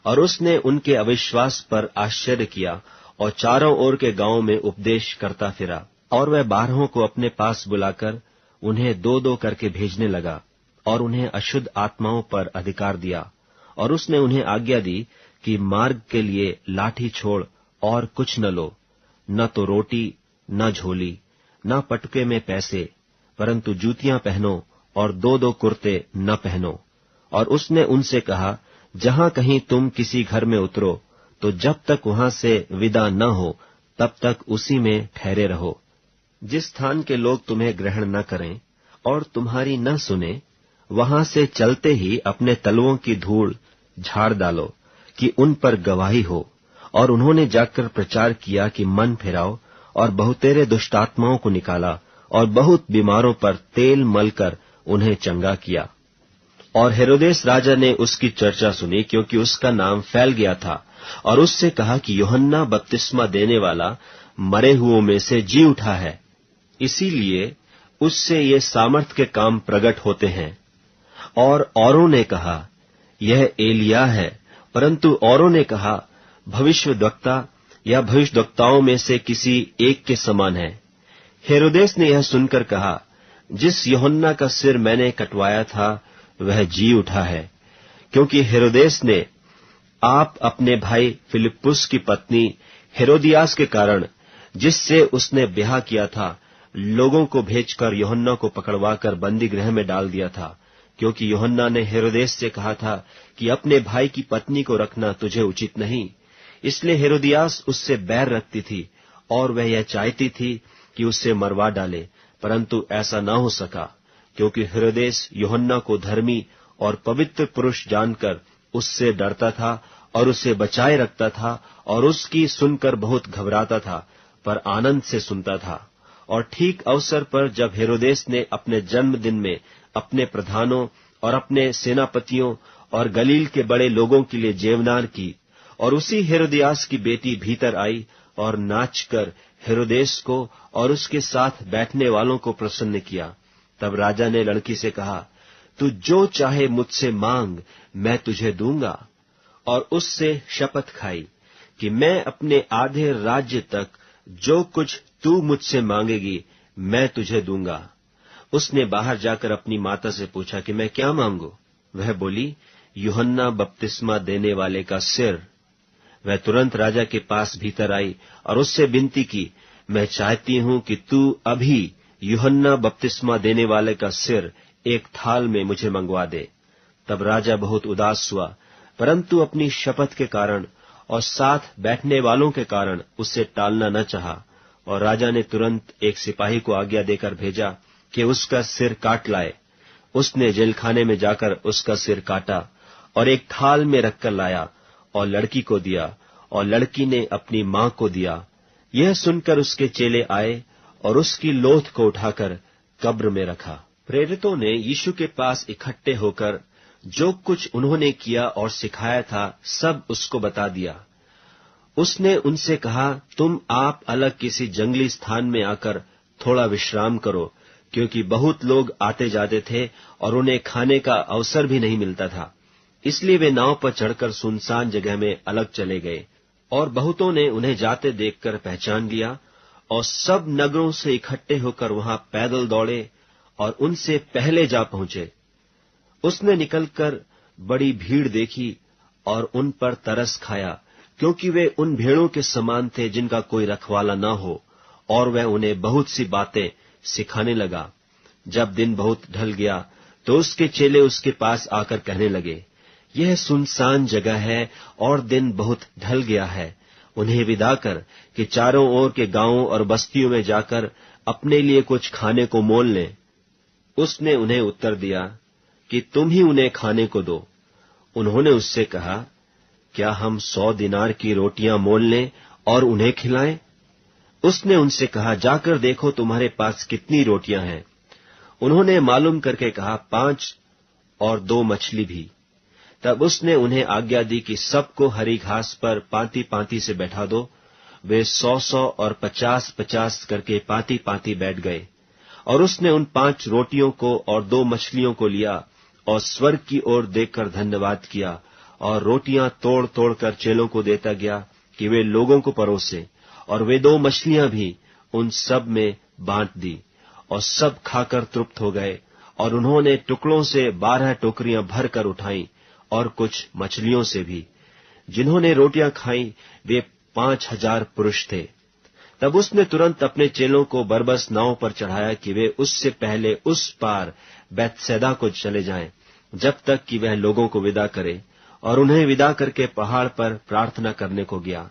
और उसने उनके अविश्वास पर आश्चर्य किया और चारों ओर के गांवों में उपदेश करता फिरा। और वह 12 को अपने पास बुलाकर उन्हें 2-2 करके भेजने लगा और उन्हें अशुद्ध आत्माओं पर अधिकार दिया। और उसने उन्हें आज्ञा दी कि मार्ग के लिए लाठी छोड़ और कुछ न लो, न तो रोटी, न झोली, न पटके में पैसे, परंतु जूतियां पहनो और 2-2 कुर्ते न पहनो। और उसने उनसे कहा, जहां कहीं तुम किसी घर में उतरो तो जब तक वहां से विदा न हो तब तक उसी में ठहरे रहो। जिस स्थान के लोग तुम्हें ग्रहण न करें और तुम्हारी न सुने, वहां से चलते ही अपने तलवों की धूल झाड़ डालो कि उन पर गवाही हो। और उन्होंने जाकर प्रचार किया कि मन फिराओ, और बहुतेरे दुष्टात्माओं को निकाला और बहुत बीमारों पर तेल मलकर उन्हें चंगा किया। और हेरोदेस राजा ने उसकी चर्चा सुनी, क्योंकि उसका नाम फैल गया था, और उससे कहा कि यूहन्ना बपतिस्मा देने वाला मरे हुओं में से जी उठा है, इसीलिए उससे ये सामर्थ के काम प्रकट होते हैं। और औरों ने कहा, यह एलिया है, परंतु औरों ने कहा, भविष्यद्वक्ता या भविष्यद्वक्ताओं में से किसी एक के समान है। हेरोदेस ने यह सुनकर कहा, जिस यूहन्ना का सिर मैंने कटवाया था वह जी उठा है। क्योंकि हेरोदेस ने आप अपने भाई फिलिप्पुस की पत्नी हेरोदियास के कारण, जिससे उसने ब्याह किया था, लोगों को भेजकर यूहन्ना को पकड़वाकर बंदी गृह में डाल दिया था। क्योंकि यूहन्ना ने हेरोदेस से कहा था कि अपने भाई की पत्नी को रखना तुझे उचित नहीं। इसलिए हेरोदियास उससे बैर रखती थी और वह यह चाहती थी कि उससे मरवा डाले, परंतु ऐसा न हो सका, क्योंकि हेरोदेस यूहन्ना को धर्मी और पवित्र पुरुष जानकर उससे डरता था और उसे बचाए रखता था और उसकी सुनकर बहुत घबराता था, पर आनंद से सुनता था। और ठीक अवसर पर जब हेरोदेस ने अपने जन्मदिन में अपने प्रधानों और अपने सेनापतियों और गलील के बड़े लोगों के लिए जेवनार की। और उसी हेरोदियास की बेटी भीतर आई और नाचकर हेरोदेस को और उसके साथ बैठने वालों को प्रसन्न किया। तब राजा ने लड़की से कहा, तू जो चाहे मुझसे मांग, मैं तुझे दूंगा। और उससे शपथ खाई कि मैं अपने आधे राज्य तक जो कुछ तू मुझसे मांगेगी मैं तुझे दूंगा। उसने बाहर जाकर अपनी माता से पूछा कि मैं क्या मांगू? वह बोली, यूहन्ना बपतिस्मा देने वाले का सिर। वह तुरंत राजा के पास भीतर आई और उससे विनती की, मैं चाहती हूं कि तू अभी यूहन्ना बपतिस्मा देने वाले का सिर एक थाल में मुझे मंगवा दे। तब राजा बहुत उदास हुआ, परंतु अपनी शपथ के कारण और साथ बैठने वालों के कारण उसे टालना न चाहा। और राजा ने तुरंत एक सिपाही को आज्ञा देकर भेजा कि उसका सिर काट लाए। उसने जेलखाने में जाकर उसका सिर काटा और एक थाल में रखकर लाया और लड़की को दिया, और लड़की ने अपनी मां को दिया। यह सुनकर उसके चेले आए और उसकी लोथ को उठाकर कब्र में रखा। प्रेरितों ने यीशु के पास इकट्ठे होकर जो कुछ उन्होंने किया और सिखाया था सब उसको बता दिया। उसने उनसे कहा, तुम आप अलग किसी जंगली स्थान में आकर थोड़ा विश्राम करो, क्योंकि बहुत लोग आते जाते थे और उन्हें खाने का अवसर भी नहीं मिलता था। इसलिए वे नाव पर चढ़कर सुनसान जगह में अलग चले गए। और बहुतों ने उन्हें जाते देखकर पहचान लिया और सब नगरों से इकट्ठे होकर वहां पैदल दौड़े और उनसे पहले जा पहुंचे। उसने निकलकर बड़ी भीड़ देखी और उन पर तरस खाया, क्योंकि वे उन भेड़ों के समान थे जिनका कोई रखवाला न हो, और वह उन्हें बहुत सी बातें सिखाने लगा। जब दिन बहुत ढल गया तो उसके चेले उसके पास आकर कहने लगे, यह सुनसान जगह है और दिन बहुत ढल गया है, उन्हें विदा कर कि चारों ओर के गांवों और बस्तियों में जाकर अपने लिए कुछ खाने को मोल लें। उसने उन्हें उत्तर दिया कि तुम ही उन्हें खाने को दो। उन्होंने उससे कहा, क्या हम 100 दिनार की रोटियां मोल लें और उन्हें खिलाएं? उसने उनसे कहा, जाकर देखो तुम्हारे पास कितनी रोटियां हैं। उन्होंने मालूम करके कहा, 5 और 2 मछली भी। तब उसने उन्हें आज्ञा दी कि सबको हरी घास पर पांति पांति से बैठा दो। वे 100 और 50 करके पांति पांति बैठ गए। और उसने उन 5 रोटियों को और 2 मछलियों को लिया और स्वर्ग की ओर देखकर धन्यवाद किया और रोटियां तोड़ तोड़ कर चेलों को देता गया कि वे लोगों को परोसे। और वे 2 मछलियां भी उन सब में बांट दी और सब खाकर तृप्त हो गए। और उन्होंने टुकड़ों से 12 टोकरियां भर कर उठाई और कुछ मछलियों से भी। जिन्होंने रोटियां खाई वे 5000 पुरुष थे। तब उसने तुरंत अपने चेलों को बरबस नाव पर चढ़ाया कि वे उससे पहले उस पार बैतसैदा को चले जाएं, जब तक कि वह लोगों को विदा करे। और उन्हें विदा करके पहाड़ पर प्रार्थना करने को गया।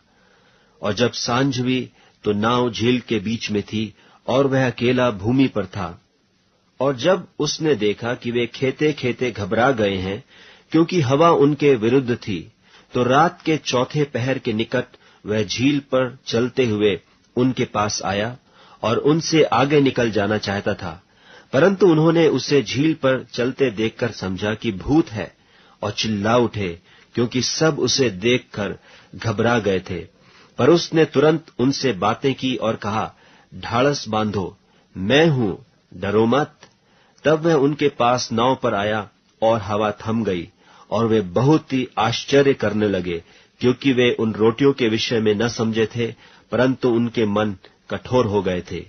और जब सांझ हुई तो नाव झील के बीच में थी और वह अकेला भूमि पर था। और जब उसने देखा कि वे खेते खेते घबरा गए हैं, क्योंकि हवा उनके विरुद्ध थी, तो रात के 4थे पहर के निकट वह झील पर चलते हुए उनके पास आया और उनसे आगे निकल जाना चाहता था। परंतु उन्होंने उसे झील पर चलते देखकर समझा कि भूत है और चिल्ला उठे, क्योंकि सब उसे देखकर घबरा गए थे। पर उसने तुरंत उनसे बातें की और कहा, ढाढ़स बांधो, मैं हूं, डरो मत। तब वह उनके पास नाव पर आया और हवा थम गई और वे बहुत ही आश्चर्य करने लगे, क्योंकि वे उन रोटियों के विषय में न समझे थे, परंतु उनके मन कठोर हो गए थे।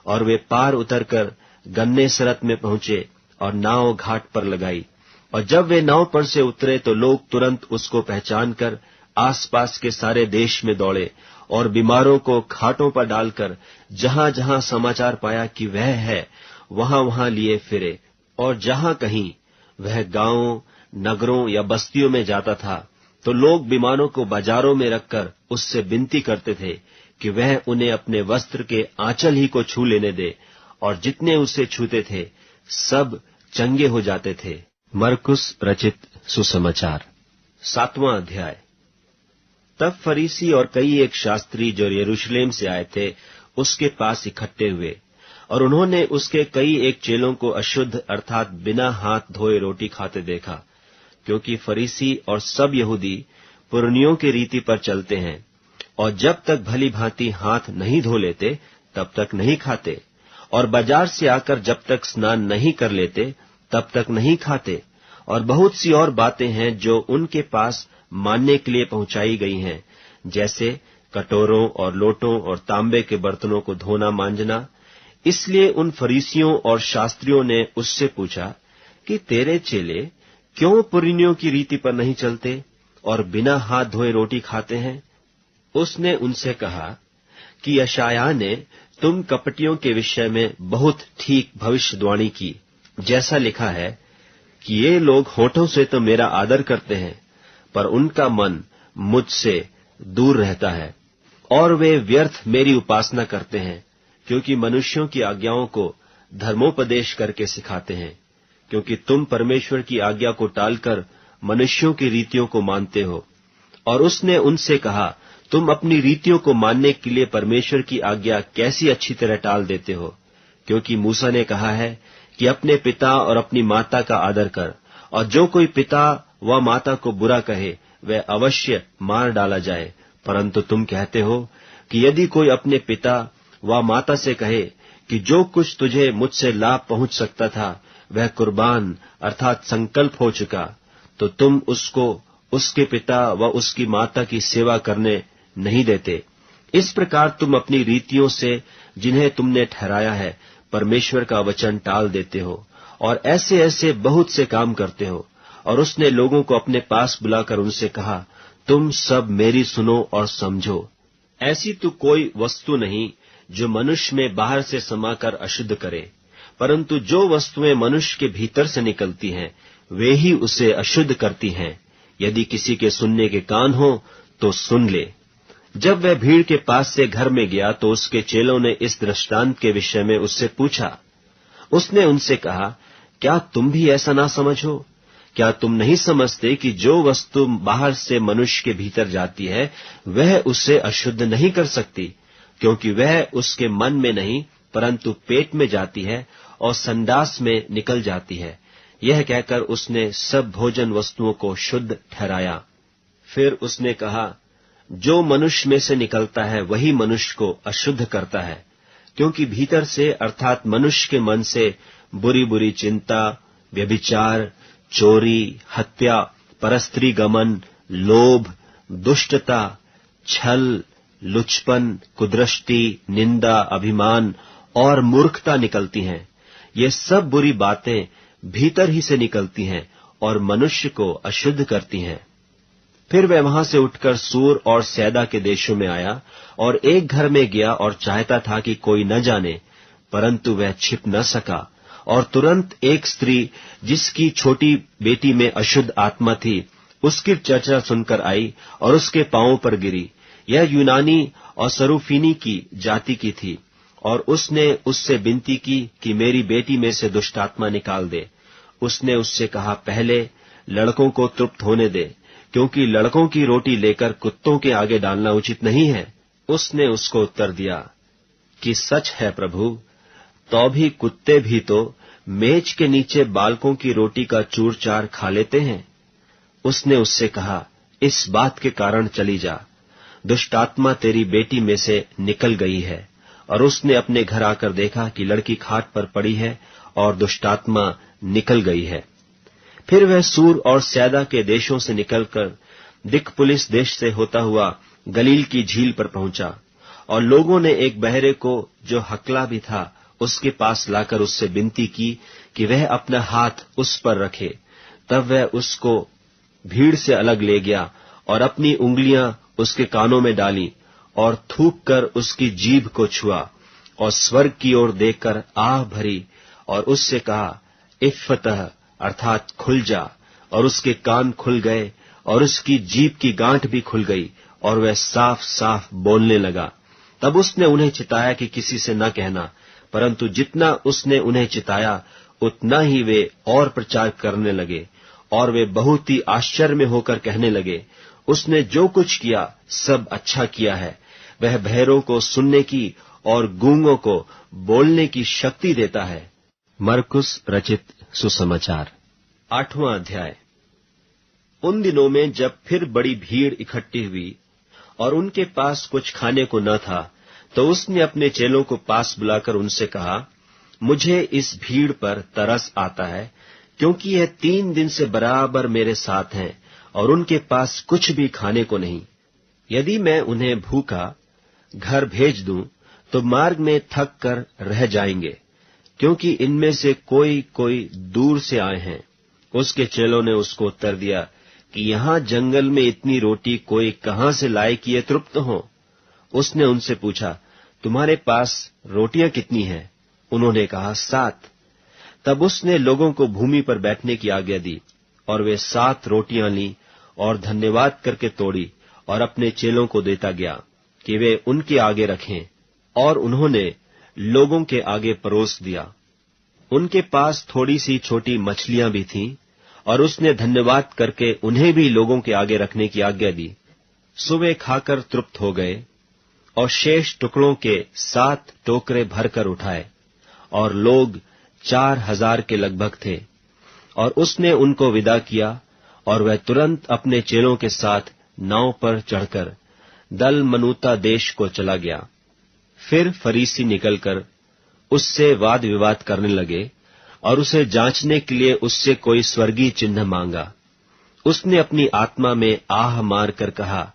और वे पार उतरकर गन्नेसरत में पहुंचे और नाव घाट पर लगाई। और जब वे नाव पर से उतरे तो लोग तुरंत उसको पहचानकर आसपास के सारे देश में दौड़े और बीमारों को खाटों पर डालकर जहां जहां समाचार पाया कि वह है, वहां वहां लिए फिरे। और जहां कहीं वह गांवों, नगरों या बस्तियों में जाता था तो लोग बीमारों को बाजारों में रखकर उससे विनती करते थे कि वह उन्हें अपने वस्त्र के आंचल ही को छू लेने दे, और जितने उसे छूते थे सब चंगे हो जाते थे। मरकुस रचित सुसमाचार 7वां अध्याय। तब फरीसी और कई एक शास्त्री जो यरूशलेम से आए थे उसके पास इकट्ठे हुए, और उन्होंने उसके कई एक चेलों को अशुद्ध अर्थात बिना हाथ धोए रोटी खाते देखा, क्योंकि फरीसी और सब यहूदी पुरनियों की रीति पर चलते हैं, और जब तक भली भांति हाथ नहीं धो लेते तब तक नहीं खाते, और बाजार से आकर जब तक स्नान नहीं कर लेते तब तक नहीं खाते। और बहुत सी और बातें हैं जो उनके पास मानने के लिए पहुंचाई गई हैं, जैसे कटोरों और लोटों और तांबे के बर्तनों को धोना मांजना। इसलिए उन फरीसियों और शास्त्रियों ने उससे पूछा कि तेरे चेले क्यों पुरनियों की रीति पर नहीं चलते और बिना हाथ धोए रोटी खाते हैं? उसने उनसे कहा कि यशायाह ने तुम कपटियों के विषय में बहुत ठीक भविष्यवाणी की, जैसा लिखा है कि ये लोग होठों से तो मेरा आदर करते हैं, पर उनका मन मुझसे दूर रहता है, और वे व्यर्थ मेरी उपासना करते हैं, क्योंकि मनुष्यों की आज्ञाओं को धर्मोपदेश करके सिखाते हैं। क्योंकि तुम परमेश्वर की आज्ञा को टालकर मनुष्यों की रीतियों को मानते हो। और उसने उनसे कहा, तुम अपनी रीतियों को मानने के लिए परमेश्वर की आज्ञा कैसी अच्छी तरह टाल देते हो। क्योंकि मूसा ने कहा है कि अपने पिता और अपनी माता का आदर कर, और जो कोई पिता व माता को बुरा कहे वह अवश्य मार डाला जाए। परंतु तुम कहते हो कि यदि कोई अपने पिता व माता से कहे कि जो कुछ तुझे मुझसे लाभ पहुंच सकता था वह कुर्बान अर्थात संकल्प हो चुका, तो तुम उसको उसके पिता व उसकी माता की सेवा करने नहीं देते। इस प्रकार तुम अपनी रीतियों से जिन्हें तुमने ठहराया है परमेश्वर का वचन टाल देते हो, और ऐसे ऐसे बहुत से काम करते हो। और उसने लोगों को अपने पास बुलाकर उनसे कहा, तुम सब मेरी सुनो और समझो। ऐसी तो कोई वस्तु नहीं जो मनुष्य में बाहर से समाकर अशुद्ध करे, परंतु जो वस्तुएं मनुष्य के भीतर से निकलती हैं वे ही उसे अशुद्ध करती हैं। यदि किसी के सुनने के कान हो तो सुन ले। जब वह भीड़ के पास से घर में गया तो उसके चेलों ने इस दृष्टांत के विषय में उससे पूछा। उसने उनसे कहा, क्या तुम भी ऐसा ना समझो? क्या तुम नहीं समझते कि जो वस्तु बाहर से मनुष्य के भीतर जाती है वह उसे अशुद्ध नहीं कर सकती, क्योंकि वह उसके मन में नहीं परंतु पेट में जाती है और संडास में निकल जाती है। यह कहकर उसने सब भोजन वस्तुओं को शुद्ध ठहराया। फिर उसने कहा, जो मनुष्य में से निकलता है वही मनुष्य को अशुद्ध करता है, क्योंकि भीतर से अर्थात मनुष्य के मन से बुरी बुरी चिंता, व्यभिचार, चोरी, हत्या, परस्त्री गमन, लोभ, दुष्टता, छल, लुचपन, कुदृष्टि, निंदा, अभिमान और मूर्खता निकलती हैं। ये सब बुरी बातें भीतर ही से निकलती हैं और मनुष्य को अशुद्ध करती हैं। फिर वह वहां से उठकर सूर और सैदा के देशों में आया और एक घर में गया और चाहता था कि कोई न जाने, परंतु वह छिप न सका। और तुरंत एक स्त्री जिसकी छोटी बेटी में अशुद्ध आत्मा थी उसकी चर्चा सुनकर आई और उसके पांवों पर गिरी। यह यूनानी और सरूफीनी की जाति की थी, और उसने उससे विनती की कि मेरी बेटी में से दुष्ट आत्मा निकाल दे। उसने उससे कहा, पहले लड़कों को तृप्त होने दे, क्योंकि लड़कों की रोटी लेकर कुत्तों के आगे डालना उचित नहीं है। उसने उसको उत्तर दिया कि सच है प्रभु, तो भी कुत्ते भी तो मेज के नीचे बालकों की रोटी का चूर चार खा लेते हैं। उसने उससे कहा, इस बात के कारण चली जा, दुष्टात्मा तेरी बेटी में से निकल गई है। और उसने अपने घर आकर देखा कि लड़की खाट पर पड़ी है और दुष्टात्मा निकल गई है। फिर वह सूर और सैदा के देशों से निकलकर दिकपुलिस देश से होता हुआ गलील की झील पर पहुंचा, और लोगों ने एक बहरे को जो हकला भी था उसके पास लाकर उससे विनती की कि वह अपना हाथ उस पर रखे। तब वह उसको भीड़ से अलग ले गया और अपनी उंगलियां उसके कानों में डाली और थूक कर उसकी जीभ को छुआ और स्वर्ग की ओर देखकर आह भरी और उससे कहा, इफ्फतह अर्थात खुल जा। और उसके कान खुल गए और उसकी जीभ की गांठ भी खुल गई और वह साफ साफ बोलने लगा। तब उसने उन्हें चिताया कि किसी से न कहना, परंतु जितना उसने उन्हें चिताया उतना ही वे और प्रचार करने लगे, और वे बहुत ही आश्चर्य में होकर कहने लगे, उसने जो कुछ किया सब अच्छा किया है। वह बहरों को सुनने की और गूंगों को बोलने की शक्ति देता है। मरकुस रचित सुसमाचार 8वां अध्याय। उन दिनों में जब फिर बड़ी भीड़ इकट्ठी हुई और उनके पास कुछ खाने को न था, तो उसने अपने चेलों को पास बुलाकर उनसे कहा, मुझे इस भीड़ पर तरस आता है, क्योंकि यह 3 दिन से बराबर मेरे साथ हैं और उनके पास कुछ भी खाने को नहीं। यदि मैं उन्हें भूखा घर भेज दूं, तो मार्ग में थक कर रह जाएंगे, क्योंकि इनमें से कोई कोई दूर से आए हैं। उसके चेलों ने उसको उत्तर दिया कि यहाँ जंगल में इतनी रोटी कोई कहाँ से लाए कि ये तृप्त हो। उसने उनसे पूछा, तुम्हारे पास रोटियां कितनी हैं? उन्होंने कहा, 7। तब उसने लोगों को भूमि पर बैठने की आज्ञा दी और वे 7 रोटियां ली और धन्यवाद करके तोड़ी और अपने चेलों को देता गया कि वे उनके आगे रखें, और उन्होंने लोगों के आगे परोस दिया। उनके पास थोड़ी सी छोटी मछलियां भी थीं, और उसने धन्यवाद करके उन्हें भी लोगों के आगे रखने की आज्ञा दी। सो वे खाकर तृप्त हो गए और शेष टुकड़ों के 7 टोकरे भरकर उठाए, और लोग 4000 के लगभग थे। और उसने उनको विदा किया, और वह तुरंत अपने चेलों के साथ नाव पर चढ़कर दलमनूता देश को चला गया। फिर फरीसी निकलकर उससे वाद विवाद करने लगे और उसे जांचने के लिए उससे कोई स्वर्गीय चिन्ह मांगा। उसने अपनी आत्मा में आह मारकर कहा,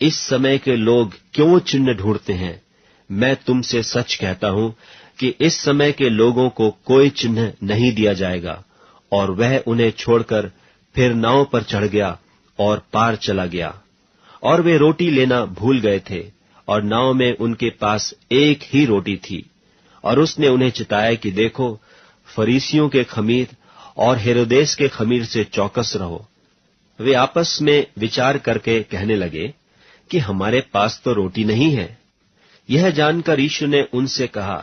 इस समय के लोग क्यों चिन्ह ढूंढते हैं? मैं तुमसे सच कहता हूं कि इस समय के लोगों को कोई चिन्ह नहीं दिया जाएगा। और वह उन्हें छोड़कर फिर नाव पर चढ़ गया और पार चला गया। और वे रोटी लेना भूल गए थे, और नाव में उनके पास एक ही रोटी थी। और उसने उन्हें चिताया कि देखो, फरीसियों के खमीर और हेरोदेस के खमीर से चौकस रहो। वे आपस में विचार करके कहने लगे कि हमारे पास तो रोटी नहीं है। यह जानकर यीशु ने उनसे कहा,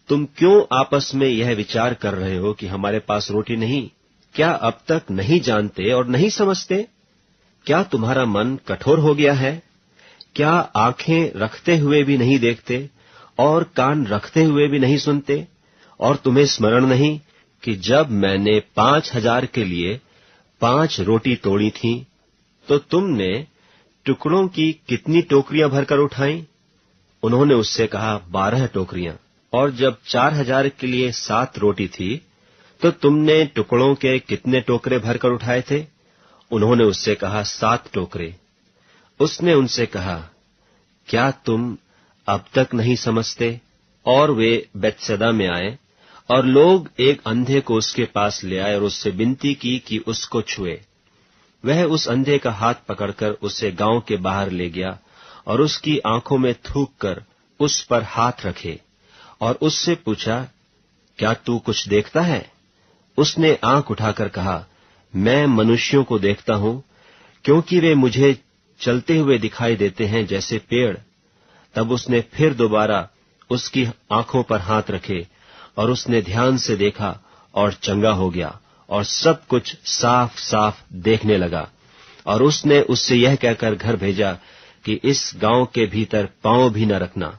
तुम क्यों आपस में यह विचार कर रहे हो कि हमारे पास रोटी नहीं? क्या अब तक नहीं जानते और नहीं समझते? क्या तुम्हारा मन कठोर हो गया है? क्या आंखें रखते हुए भी नहीं देखते और कान रखते हुए भी नहीं सुनते? और तुम्हें स्मरण नहीं कि जब मैंने 5000 के लिए 5 रोटी तोड़ी थी, तो तुमने टुकड़ों की कितनी टोकरियां भरकर उठाई? उन्होंने उससे कहा, 12 टोकरियां। और जब 4000 के लिए 7 रोटी थी, तो तुमने टुकड़ों के कितने टोकरे भरकर उठाए थे? उन्होंने उससे कहा, 7 टोकरे। उसने उनसे कहा, क्या तुम अब तक नहीं समझते? और वे बेतसैदा में आए, और लोग एक अंधे को उसके पास ले आए और उससे विनती की कि उसको छुए। वह उस अंधे का हाथ पकड़कर उसे गांव के बाहर ले गया और उसकी आंखों में थूक कर उस पर हाथ रखे और उससे पूछा, क्या तू कुछ देखता है? उसने आंख उठाकर कहा, मैं मनुष्यों को देखता हूं, क्योंकि वे मुझे चलते हुए दिखाई देते हैं जैसे पेड़। तब उसने फिर दोबारा उसकी आंखों पर हाथ रखे और उसने ध्यान से देखा और चंगा हो गया और सब कुछ साफ साफ देखने लगा। और उसने उससे यह कहकर घर भेजा कि इस गांव के भीतर पांव भी न रखना।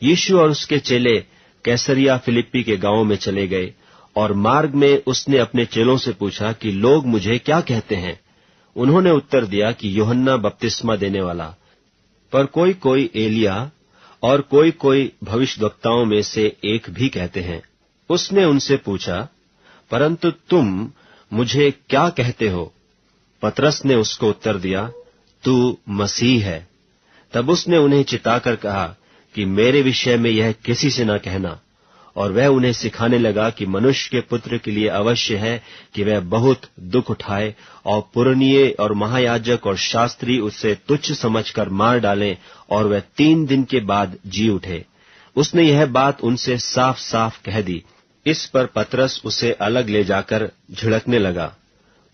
यीशु और उसके चेले कैसरिया फिलिप्पी के गांव में चले गए, और मार्ग में उसने अपने चेलों से पूछा कि लोग मुझे क्या कहते हैं? उन्होंने उत्तर दिया कि यूहन्ना बपतिस्मा देने वाला, पर कोई कोई एलिय्याह और कोई कोई भविष्यद्वक्ताओं में से एक भी कहते हैं। उसने उनसे पूछा, परंतु तुम मुझे क्या कहते हो? पतरस ने उसको उत्तर दिया, तू मसीह है। तब उसने उन्हें चिताकर कहा कि मेरे विषय में यह किसी से न कहना। और वह उन्हें सिखाने लगा कि मनुष्य के पुत्र के लिए अवश्य है कि वह बहुत दुख उठाए और पुरनिये और महायाजक और शास्त्री उसे तुच्छ समझकर मार डालें और वह 3 दिन के बाद जी उठे। उसने यह बात उनसे साफ साफ कह दी। इस पर पतरस उसे अलग ले जाकर झिड़कने लगा,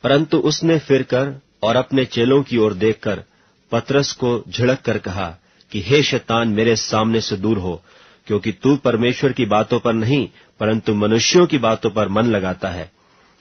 परंतु उसने फिरकर और अपने चेलों की ओर देखकर पतरस को झिड़क कर कहा कि हे शैतान, मेरे सामने से दूर हो, क्योंकि तू परमेश्वर की बातों पर नहीं परंतु मनुष्यों की बातों पर मन लगाता है।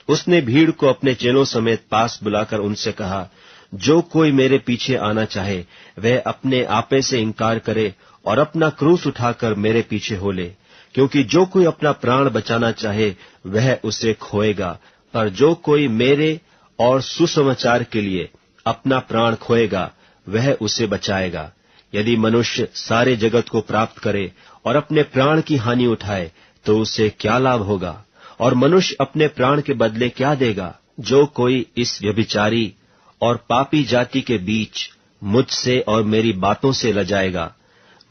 उसने भीड़ को अपने चेलों समेत पास बुलाकर उनसे कहा, जो कोई मेरे पीछे आना चाहे वह अपने आपे से इनकार करे और अपना क्रूस उठाकर मेरे पीछे हो ले, क्योंकि जो कोई अपना प्राण बचाना चाहे वह उसे खोएगा, पर जो कोई मेरे और सुसमाचार के लिए अपना प्राण खोएगा वह उसे बचाएगा। यदि मनुष्य सारे जगत को प्राप्त करे और अपने प्राण की हानि उठाए तो उसे क्या लाभ होगा? और मनुष्य अपने प्राण के बदले क्या देगा? जो कोई इस व्यभिचारी और पापी जाति के बीच मुझसे और मेरी बातों से लजाएगा,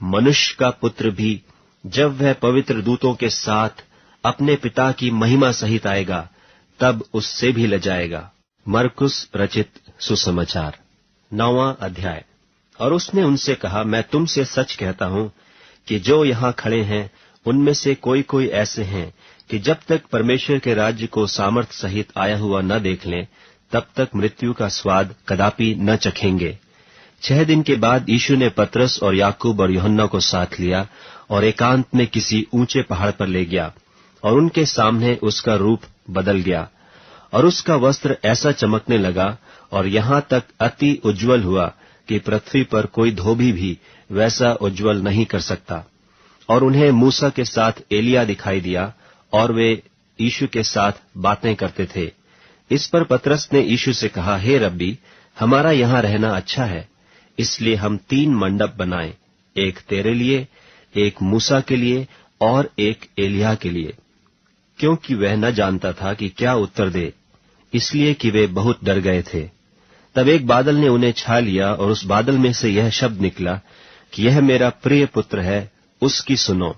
मनुष्य का पुत्र भी जब वह पवित्र दूतों के साथ अपने पिता की महिमा सहित आएगा तब उससे भी लजाएगा। मरकुस रचित सुसमाचार 9वां अध्याय। और उसने उनसे कहा, मैं तुमसे सच कहता हूं कि जो यहाँ खड़े हैं उनमें से कोई कोई ऐसे हैं कि जब तक परमेश्वर के राज्य को सामर्थ सहित आया हुआ न देख लें तब तक मृत्यु का स्वाद कदापि न चखेंगे। 6 दिन के बाद यीशु ने पतरस और याकूब और यूहन्ना को साथ लिया और एकांत में किसी ऊंचे पहाड़ पर ले गया, और उनके सामने उसका रूप बदल गया, और उसका वस्त्र ऐसा चमकने लगा और यहाँ तक अति उज्ज्वल हुआ कि पृथ्वी पर कोई धोबी भी वैसा उज्ज्वल नहीं कर सकता। और उन्हें मूसा के साथ एलिया दिखाई दिया, और वे यीशु के साथ बातें करते थे। इस पर पतरस ने यीशु से कहा, हे रब्बी, हमारा यहाँ रहना अच्छा है, इसलिए हम 3 मंडप बनाएं, एक तेरे लिए, एक मूसा के लिए और एक एलिया के लिए। क्योंकि वह न जानता था कि क्या उत्तर दे, इसलिए कि वे बहुत डर गए थे। तब एक बादल ने उन्हें छा लिया, और उस बादल में से यह शब्द निकला कि यह मेरा प्रिय पुत्र है, उसकी सुनो।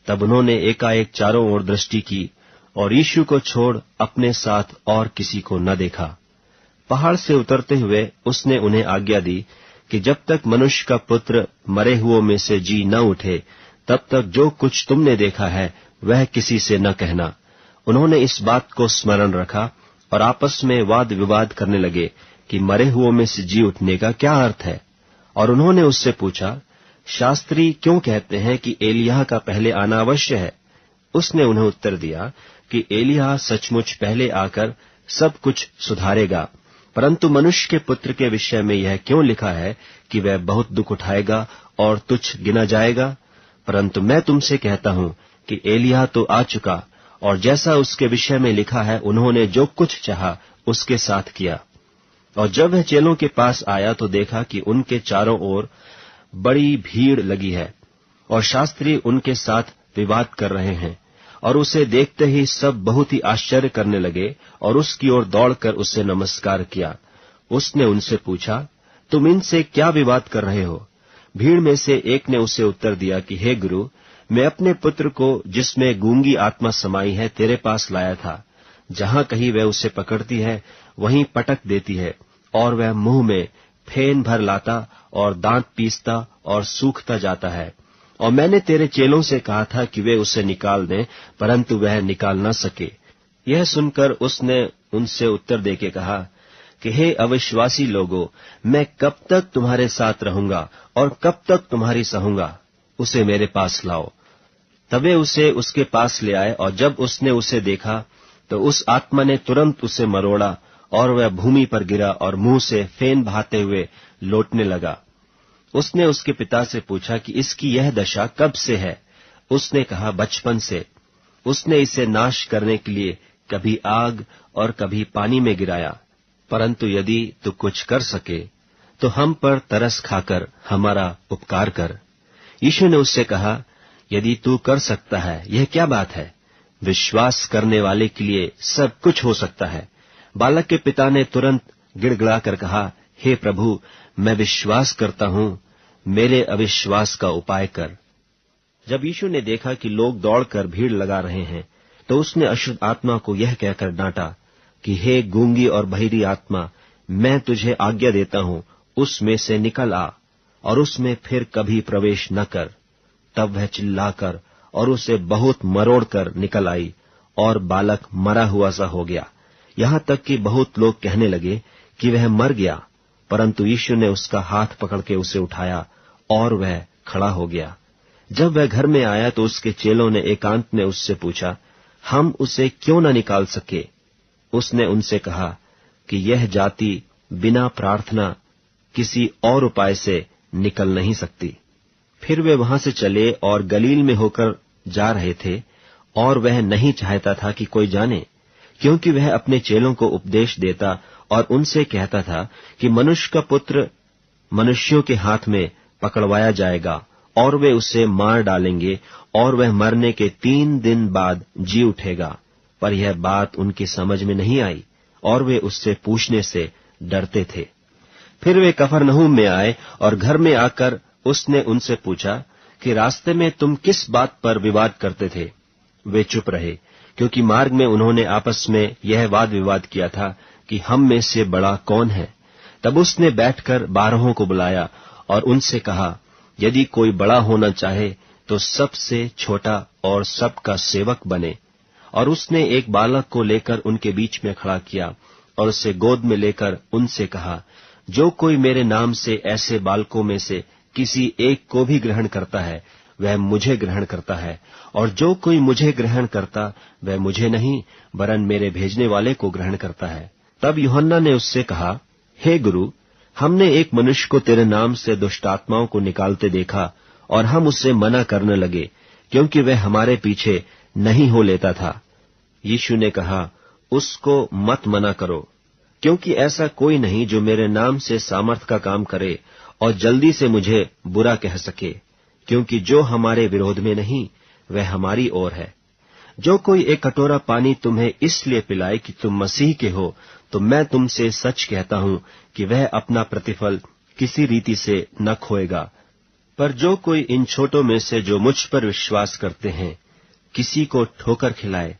तब उन्होंने एकाएक चारों ओर दृष्टि की और यीशु को छोड़ अपने साथ और किसी को न देखा। पहाड़ से उतरते हुए उसने उन्हें आज्ञा दी कि जब तक मनुष्य का पुत्र मरे हुओं में से जी न उठे तब तक जो कुछ तुमने देखा है वह किसी से न कहना। उन्होंने इस बात को स्मरण रखा और आपस में वाद विवाद करने लगे कि मरे हुओं में से जी उठने का क्या अर्थ है। और उन्होंने उससे पूछा, शास्त्री क्यों कहते हैं कि एलिय्याह का पहले आना अवश्य है? उसने उन्हें उत्तर दिया कि एलिय्याह सचमुच पहले आकर सब कुछ सुधारेगा, परंतु मनुष्य के पुत्र के विषय में यह क्यों लिखा है कि वह बहुत दुख उठाएगा और तुच्छ गिना जाएगा? परंतु मैं तुमसे कहता हूं कि एलिय्याह तो आ चुका, और जैसा उसके विषय में लिखा है उन्होंने जो कुछ चाहा उसके साथ किया। और जब वह चेलों के पास आया तो देखा कि उनके चारों ओर बड़ी भीड़ लगी है और शास्त्री उनके साथ विवाद कर रहे हैं। और उसे देखते ही सब बहुत ही आश्चर्य करने लगे और उसकी ओर दौड़कर उससे नमस्कार किया। उसने उनसे पूछा, तुम इनसे क्या विवाद कर रहे हो? भीड़ में से एक ने उसे उत्तर दिया कि हे गुरु, मैं अपने पुत्र को, जिसमें गूंगी आत्मा समाई है, तेरे पास लाया था। जहां कहीं वह उसे पकड़ती है वहीं पटक देती है, और वह मुंह में फेन भर लाता और दांत पीसता और सूखता जाता है। और मैंने तेरे चेलों से कहा था कि वे उसे निकाल दें, परंतु वह निकाल न सके। यह सुनकर उसने उनसे उत्तर देके कहा कि हे अविश्वासी लोगों, मैं कब तक तुम्हारे साथ रहूंगा और कब तक तुम्हारी सहूंगा? उसे मेरे पास लाओ। तबे उसे उसके पास ले आए, और जब उसने उसे देखा तो उस आत्मा ने तुरंत उसे मरोड़ा और वह भूमि पर गिरा और मुंह से फेन बहाते हुए लौटने लगा। उसने उसके पिता से पूछा कि इसकी यह दशा कब से है? उसने कहा, बचपन से। उसने इसे नाश करने के लिए कभी आग और कभी पानी में गिराया। परंतु यदि तू कुछ कर सके तो हम पर तरस खाकर हमारा उपकार कर। यीशु ने उससे कहा, यदि तू कर सकता है, यह क्या बात है? विश्वास करने वाले के लिए सब कुछ हो सकता है। बालक के पिता ने तुरंत गिड़गिड़ाकर कहा, हे प्रभु, मैं विश्वास करता हूं, मेरे अविश्वास का उपाय कर। जब यीशु ने देखा कि लोग दौड़कर भीड़ लगा रहे हैं तो उसने अशुद्ध आत्मा को यह कहकर डांटा कि हे गूंगी और बहिरी आत्मा, मैं तुझे आज्ञा देता हूं, उसमें से निकल आ और उसमें फिर कभी प्रवेश न कर। तब वह चिल्लाकर और उसे बहुत मरोड़कर निकल आई, और बालक मरा हुआ सा हो गया। यहां तक कि बहुत लोग कहने लगे कि वह मर गया, परंतु यीशु ने उसका हाथ पकड़ के उसे उठाया और वह खड़ा हो गया। जब वह घर में आया तो उसके चेलों ने एकांत में उससे पूछा, हम उसे क्यों न निकाल सके? उसने उनसे कहा कि यह जाति बिना प्रार्थना किसी और उपाय से निकल नहीं सकती। फिर वे वहां से चले और गलील में होकर जा रहे थे, और वह नहीं चाहता था कि कोई जाने, क्योंकि वह अपने चेलों को उपदेश देता और उनसे कहता था कि मनुष्य का पुत्र मनुष्यों के हाथ में पकड़वाया जाएगा, और वे उसे मार डालेंगे, और वह मरने के 3 दिन बाद जी उठेगा। पर यह बात उनकी समझ में नहीं आई, और वे उससे पूछने से डरते थे। फिर वे कफरनहूम में आए, और घर में आकर उसने उनसे पूछा कि रास्ते में तुम किस बात पर विवाद करते थे? वे चुप रहे, क्योंकि मार्ग में उन्होंने आपस में यह वाद विवाद किया था कि हम में से बड़ा कौन है। तब उसने बैठकर 12 को बुलाया और उनसे कहा, यदि कोई बड़ा होना चाहे तो सबसे छोटा और सबका सेवक बने। और उसने एक बालक को लेकर उनके बीच में खड़ा किया और उसे गोद में लेकर उनसे कहा, जो कोई मेरे नाम से ऐसे बालकों में से किसी एक को भी ग्रहण करता है, वह मुझे ग्रहण करता है, और जो कोई मुझे ग्रहण करता वह मुझे नहीं वरन मेरे भेजने वाले को ग्रहण करता है। तब यूहन्ना ने उससे कहा, हे गुरु, हमने एक मनुष्य को तेरे नाम से दुष्टात्माओं को निकालते देखा, और हम उससे मना करने लगे, क्योंकि वह हमारे पीछे नहीं हो लेता था। यीशु ने कहा, उसको मत मना करो, क्योंकि ऐसा कोई नहीं जो मेरे नाम से सामर्थ का काम करे और जल्दी से मुझे बुरा कह सके, क्योंकि जो हमारे विरोध में नहीं वह हमारी ओर है। जो कोई एक कटोरा पानी तुम्हें इसलिए पिलाए कि तुम मसीह के हो, तो मैं तुमसे सच कहता हूं कि वह अपना प्रतिफल किसी रीति से न खोएगा। पर जो कोई इन छोटों में से जो मुझ पर विश्वास करते हैं किसी को ठोकर खिलाए,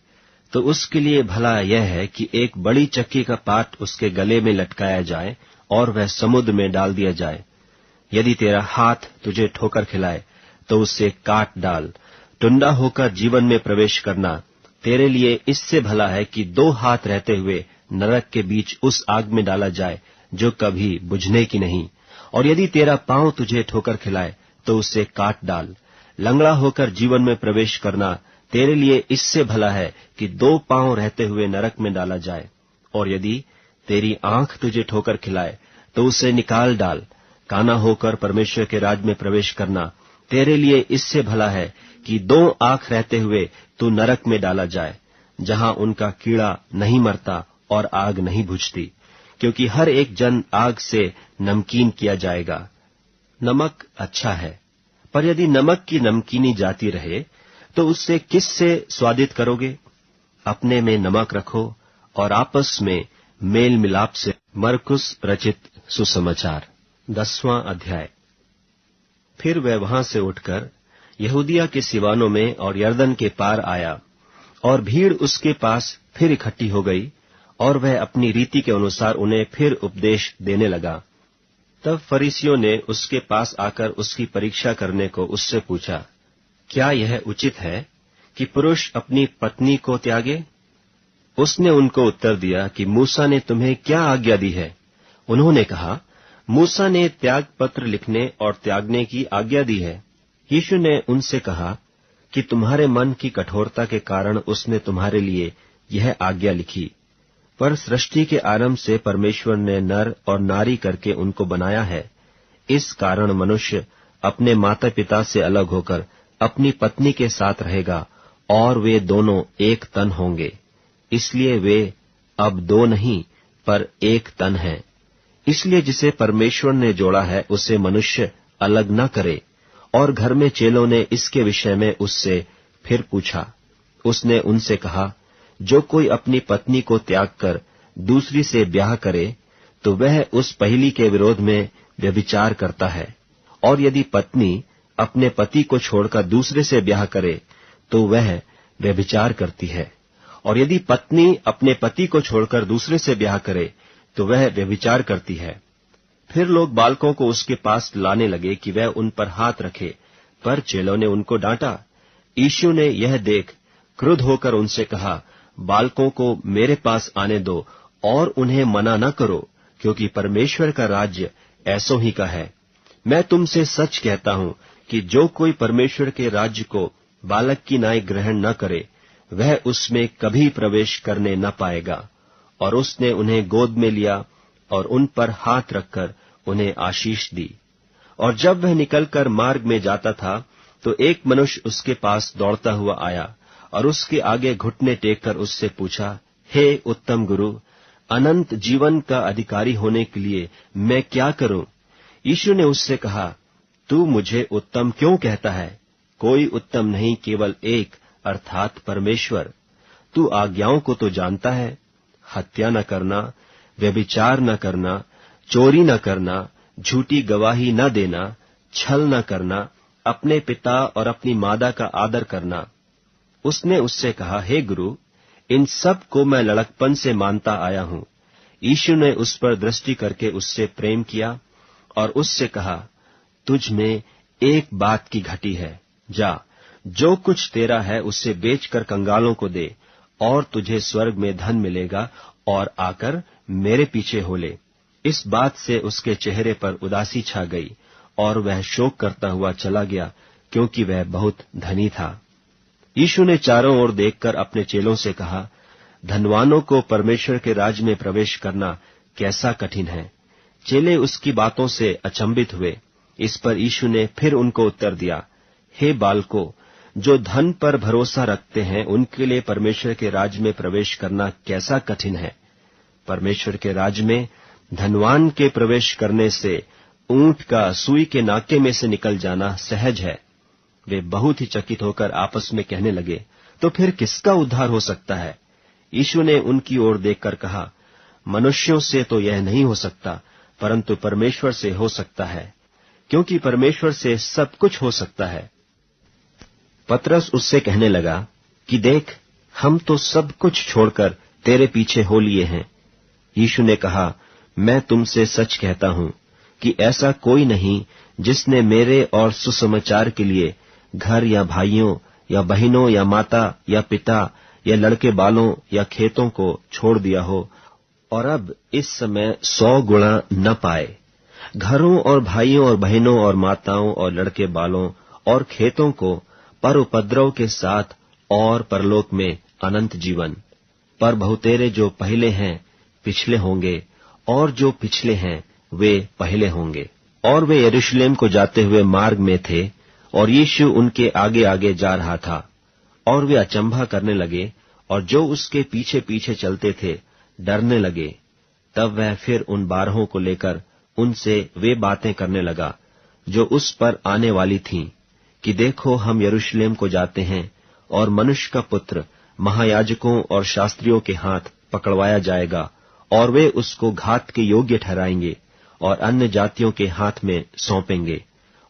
तो उसके लिए भला यह है कि एक बड़ी चक्की का पाट उसके गले में लटकाया जाए और वह समुद्र में डाल दिया जाए। यदि तेरा हाथ तुझे ठोकर खिलाए तो उसे काट डाल। टुंडा होकर जीवन में प्रवेश करना तेरे लिए इससे भला है कि 2 हाथ रहते हुए नरक के बीच उस आग में डाला जाए जो कभी बुझने की नहीं। और यदि तेरा पांव तुझे ठोकर खिलाए तो उसे काट डाल। लंगड़ा होकर जीवन में प्रवेश करना तेरे लिए इससे भला है कि 2 पांव रहते हुए नरक में डाला जाए। और यदि तेरी आंख तुझे ठोकर खिलाए तो उसे निकाल डाल। काना होकर परमेश्वर के राज में प्रवेश करना तेरे लिए इससे भला है कि 2 आंख रहते हुए तू नरक में डाला जाए, जहां उनका कीड़ा नहीं मरता और आग नहीं बुझती, क्योंकि हर एक जन आग से नमकीन किया जाएगा। नमक अच्छा है, पर यदि नमक की नमकीनी जाती रहे तो उससे किससे स्वादित करोगे? अपने में नमक रखो और आपस में मेल मिलाप से। मरकुस रचित सुसमाचार 10वां अध्याय। फिर वह वहां से उठकर यहूदिया के सिवानों में और यरदन के पार आया, और भीड़ उसके पास फिर इकट्ठी हो गई, और वह अपनी रीति के अनुसार उन्हें फिर उपदेश देने लगा। तब फरीसियों ने उसके पास आकर उसकी परीक्षा करने को उससे पूछा, क्या यह उचित है कि पुरुष अपनी पत्नी को त्यागे? उसने उनको उत्तर दिया कि मूसा ने तुम्हें क्या आज्ञा दी है? उन्होंने कहा, मूसा ने त्याग पत्र लिखने और त्यागने की आज्ञा दी है। यीशु ने उनसे कहा कि तुम्हारे मन की कठोरता के कारण उसने तुम्हारे लिए यह आज्ञा लिखी, पर सृष्टि के आरंभ से परमेश्वर ने नर और नारी करके उनको बनाया है। इस कारण मनुष्य अपने माता पिता से अलग होकर अपनी पत्नी के साथ रहेगा, और वे दोनों एक तन होंगे। इसलिए वे अब 2 नहीं पर एक तन हैं। इसलिए जिसे परमेश्वर ने जोड़ा है उसे मनुष्य अलग न करे। और घर में चेलों ने इसके विषय में उससे फिर पूछा। उसने उनसे कहा, जो कोई अपनी पत्नी को त्याग कर दूसरी से ब्याह करे तो वह उस पहली के विरोध में व्यभिचार करता है, और यदि पत्नी अपने पति को छोड़कर दूसरे से ब्याह करे तो वह व्यभिचार करती है, और यदि पत्नी अपने पति को छोड़कर दूसरे से ब्याह करे तो वह व्यभिचार करती है। फिर लोग बालकों को उसके पास लाने लगे कि वह उन पर हाथ रखे, पर चेलों ने उनको डांटा। यीशु ने यह देख क्रुद्ध होकर उनसे कहा, बालकों को मेरे पास आने दो और उन्हें मना न करो, क्योंकि परमेश्वर का राज्य ऐसों ही का है। मैं तुमसे सच कहता हूं कि जो कोई परमेश्वर के राज्य को बालक की नाई ग्रहण न करे, वह उसमें कभी प्रवेश करने न पाएगा। और उसने उन्हें गोद में लिया और उन पर हाथ रखकर उन्हें आशीष दी। और जब वह निकलकर मार्ग में जाता था तो एक मनुष्य उसके पास दौड़ता हुआ आया और उसके आगे घुटने टेककर उससे पूछा, हे उत्तम गुरु, अनंत जीवन का अधिकारी होने के लिए मैं क्या करूं? यीशु ने उससे कहा, तू मुझे उत्तम क्यों कहता है? कोई उत्तम नहीं, केवल एक, अर्थात परमेश्वर। तू आज्ञाओं को तो जानता है, हत्या न करना, व्यभिचार न करना, चोरी न करना, झूठी गवाही न देना, छल न करना, अपने पिता और अपनी माता का आदर करना। उसने उससे कहा, हे गुरु, इन सब को मैं लड़कपन से मानता आया हूं। यीशु ने उस पर दृष्टि करके उससे प्रेम किया और उससे कहा, तुझ में एक बात की घटी है, जा, जो कुछ तेरा है उससे बेचकर कंगालों को दे, और तुझे स्वर्ग में धन मिलेगा, और आकर मेरे पीछे हो ले। इस बात से उसके चेहरे पर उदासी छा गई और वह शोक करता हुआ चला गया, क्योंकि वह बहुत धनी था। यीशु ने चारों ओर देखकर अपने चेलों से कहा, धनवानों को परमेश्वर के राज्य में प्रवेश करना कैसा कठिन है। चेले उसकी बातों से अचंभित हुए। इस पर यीशु ने फिर उनको उत्तर दिया, हे बालकों, जो धन पर भरोसा रखते हैं उनके लिए परमेश्वर के राज्य में प्रवेश करना कैसा कठिन है। परमेश्वर के राज्य में धनवान के प्रवेश करने से ऊंट का सुई के नाके में से निकल जाना सहज है। वे बहुत ही चकित होकर आपस में कहने लगे, तो फिर किसका उद्धार हो सकता है? यीशु ने उनकी ओर देखकर कहा, मनुष्यों से तो यह नहीं हो सकता, परंतु परमेश्वर से हो सकता है, क्योंकि परमेश्वर से सब कुछ हो सकता है। पतरस उससे कहने लगा कि देख, हम तो सब कुछ छोड़कर तेरे पीछे हो लिए हैं। यीशु ने कहा, मैं तुमसे सच कहता हूं कि ऐसा कोई नहीं जिसने मेरे और सुसमाचार के लिए घर या भाइयों या बहनों या माता या पिता या लड़के बालों या खेतों को छोड़ दिया हो और अब इस समय 100 गुणा न पाए। घरों और भाइयों और बहनों और माताओं और लड़के बालों और खेतों को पर उपद्रव के साथ और परलोक में अनंत जीवन। पर बहुतेरे जो पहले हैं पिछले होंगे, और जो पिछले हैं वे पहले होंगे। और वे यरूशलेम को जाते हुए मार्ग में थे, और यीशु उनके आगे आगे जा रहा था। और वे अचंभा करने लगे, और जो उसके पीछे पीछे चलते थे डरने लगे। तब वह फिर उन 12 को लेकर उनसे वे बातें करने लगा जो उस पर आने वाली थीं, कि देखो, हम यरूशलेम को जाते हैं, और मनुष्य का पुत्र महायाजकों और शास्त्रियों के हाथ पकड़वाया जाएगा, और वे उसको घात के योग्य ठहराएंगे और अन्य जातियों के हाथ में सौंपेंगे,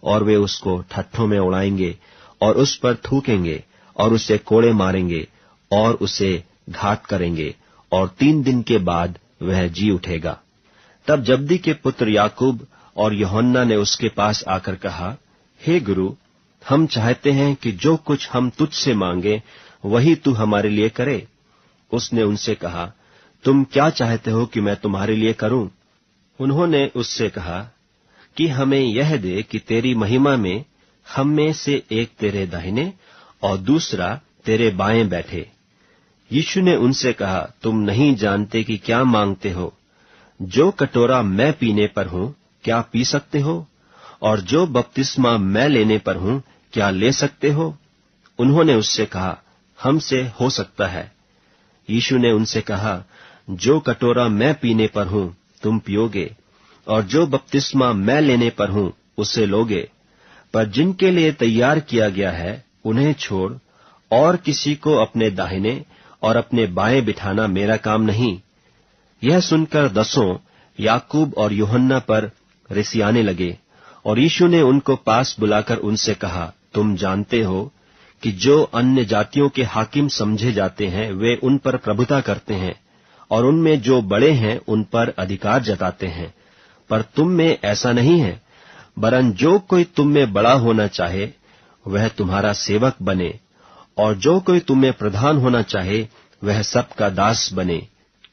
और वे उसको ठट्ठों में उड़ाएंगे और उस पर थूकेंगे और उसे कोड़े मारेंगे और उसे घात करेंगे, और 3 दिन के बाद वह जी उठेगा। तब जब्दी के पुत्र याकूब और यूहन्ना ने उसके पास आकर कहा, हे गुरु, हम चाहते हैं कि जो कुछ हम तुझसे मांगे वही तू हमारे लिए करे। उसने उनसे कहा, तुम क्या चाहते हो कि मैं तुम्हारे लिए करूं? उन्होंने उससे कहा कि हमें यह दे कि तेरी महिमा में हम में से एक तेरे दाहिने और दूसरा तेरे बाएं बैठे। यीशु ने उनसे कहा, तुम नहीं जानते कि क्या मांगते हो। जो कटोरा मैं पीने पर हूं क्या पी सकते हो, और जो बपतिस्मा मैं लेने पर हूं क्या ले सकते हो? उन्होंने उससे कहा, हमसे हो सकता है। यीशु ने उनसे कहा, जो कटोरा मैं पीने पर हूं तुम पियोगे, और जो बपतिस्मा मैं लेने पर हूं उसे लोगे, पर जिनके लिए तैयार किया गया है उन्हें छोड़ और किसी को अपने दाहिने और अपने बाएं बिठाना मेरा काम नहीं। यह सुनकर 10 याकूब और यूहन्ना पर रिसियाने लगे, और यीशु ने उनको पास बुलाकर उनसे कहा, तुम जानते हो कि जो अन्य जातियों के हाकिम समझे जाते हैं वे उन पर प्रभुता करते हैं, और उनमें जो बड़े हैं उन पर अधिकार जताते हैं। पर तुम में ऐसा नहीं है, वरन जो कोई तुम में बड़ा होना चाहे वह तुम्हारा सेवक बने, और जो कोई तुम्हें प्रधान होना चाहे वह सबका दास बने।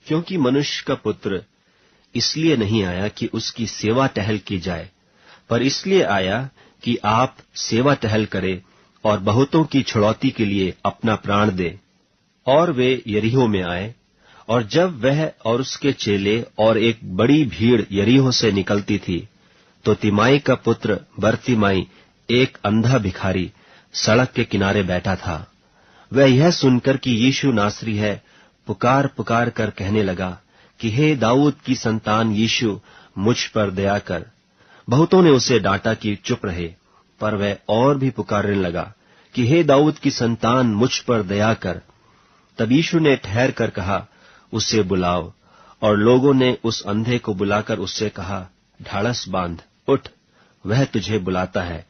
क्योंकि मनुष्य का पुत्र इसलिए नहीं आया कि उसकी सेवा टहल की जाए, पर इसलिए आया कि आप सेवा टहल करे और बहुतों की छुड़ौती के लिए अपना प्राण दे। और वे यरीहो में आए, और जब वह और उसके चेले और एक बड़ी भीड़ यरीहो से निकलती थी, तो तिमाई का पुत्र बरतिमाई, एक अंधा भिखारी, सड़क के किनारे बैठा था। वह यह सुनकर कि यीशु नासरी है, पुकार पुकार कर कहने लगा कि हे दाऊद की संतान यीशु, मुझ पर दया कर। बहुतों ने उसे डांटा कि चुप रहे, पर वह और भी पुकारने लगा कि हे दाऊद की संतान, मुझ पर दया कर। तब यीशु ने ठहर कर कहा, उसे बुलाओ। और लोगों ने उस अंधे को बुलाकर उससे कहा, ढाढ़स बांध, उठ, वह तुझे बुलाता है।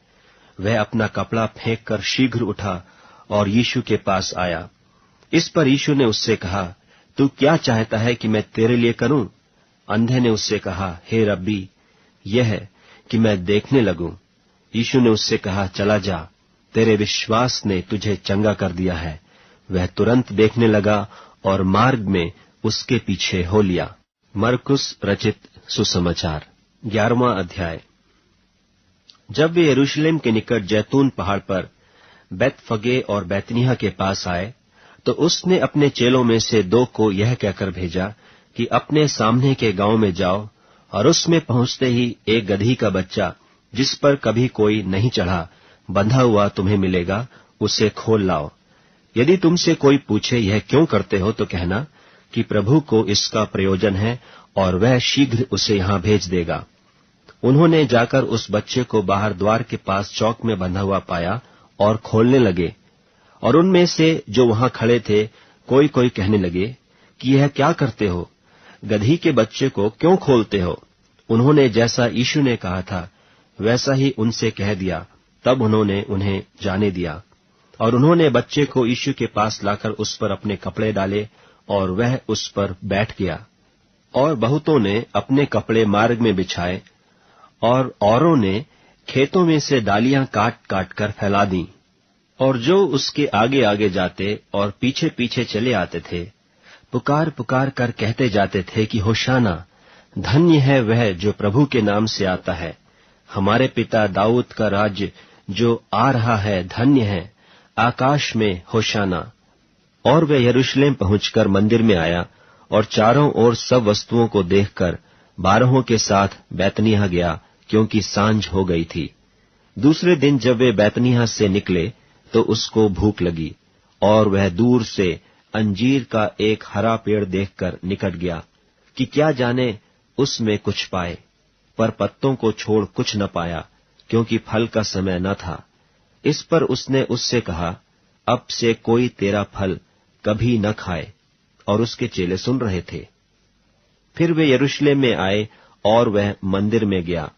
वह अपना कपड़ा फेंक कर शीघ्र उठा और यीशु के पास आया। इस पर यीशु ने उससे कहा, तू क्या चाहता है कि मैं तेरे लिए करूं? अंधे ने उससे कहा, हे रब्बी, यह है कि मैं देखने लगूं। यीशु ने उससे कहा, चला जा, तेरे विश्वास ने तुझे चंगा कर दिया है। वह तुरंत देखने लगा और मार्ग में उसके पीछे हो लिया। मरकुस रचित सुसमाचार 11वां अध्याय। जब वे यरूशलेम के निकट जैतून पहाड़ पर बैतफगे और बैतनिय्याह के पास आए, तो उसने अपने चेलों में से 2 को यह कहकर भेजा कि अपने सामने के गांव में जाओ, और उसमें पहुंचते ही एक गदही का बच्चा, जिस पर कभी कोई नहीं चढ़ा, बंधा हुआ तुम्हें मिलेगा, उसे खोल लाओ। यदि तुमसे कोई पूछे, यह क्यों करते हो, तो कहना कि प्रभु को इसका प्रयोजन है और वह शीघ्र उसे यहां भेज देगा। उन्होंने जाकर उस बच्चे को बाहर द्वार के पास चौक में बंधा हुआ पाया और खोलने लगे। और उनमें से जो वहां खड़े थे, कोई कोई कहने लगे कि यह क्या करते हो, गदही के बच्चे को क्यों खोलते हो? उन्होंने जैसा यीशु ने कहा था वैसा ही उनसे कह दिया। तब उन्होंने उन्हें जाने दिया। और उन्होंने बच्चे को यीशु के पास लाकर उस पर अपने कपड़े डाले और वह उस पर बैठ गया। और बहुतों ने अपने कपड़े मार्ग में बिछाए और औरों ने खेतों में से डालियां काट काट कर फैला दी। और जो उसके आगे आगे जाते और पीछे पीछे चले आते थे, पुकार पुकार कर कहते जाते थे कि होशाना, धन्य है वह जो प्रभु के नाम से आता है। हमारे पिता दाऊद का राज्य जो आ रहा है, धन्य है, आकाश में होशाना। और वह यरूशलेम पहुंचकर मंदिर में आया और चारों ओर सब वस्तुओं को देखकर 12 के साथ बैतनिय्याह गया, क्योंकि सांझ हो गई थी। दूसरे दिन जब वे बैतनिय्याह से निकले, तो उसको भूख लगी, और वह दूर से अंजीर का एक हरा पेड़ देखकर निकट गया कि क्या जाने उसमें कुछ पाए, पर पत्तों को छोड़ कुछ न पाया, क्योंकि फल का समय न था। इस पर उसने उससे कहा, अब से कोई तेरा फल कभी न खाए। और उसके चेले सुन रहे थे। फिर वे यरूशलेम में आए और वह मंदिर में गया,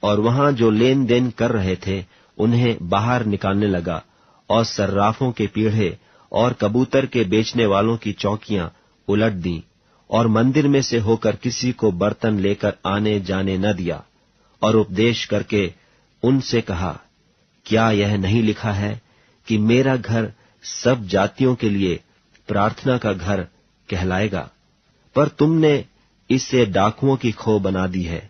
और वहां जो लेन देन कर रहे थे उन्हें बाहर निकालने लगा, और सर्राफों के पीढ़े और कबूतर के बेचने वालों की चौकियां उलट दी, और मंदिर में से होकर किसी को बर्तन लेकर आने जाने न दिया। और उपदेश करके उनसे कहा, क्या यह नहीं लिखा है कि मेरा घर सब जातियों के लिए प्रार्थना का घर कहलाएगा? पर तुमने इसे डाकुओं की खो बना दी है।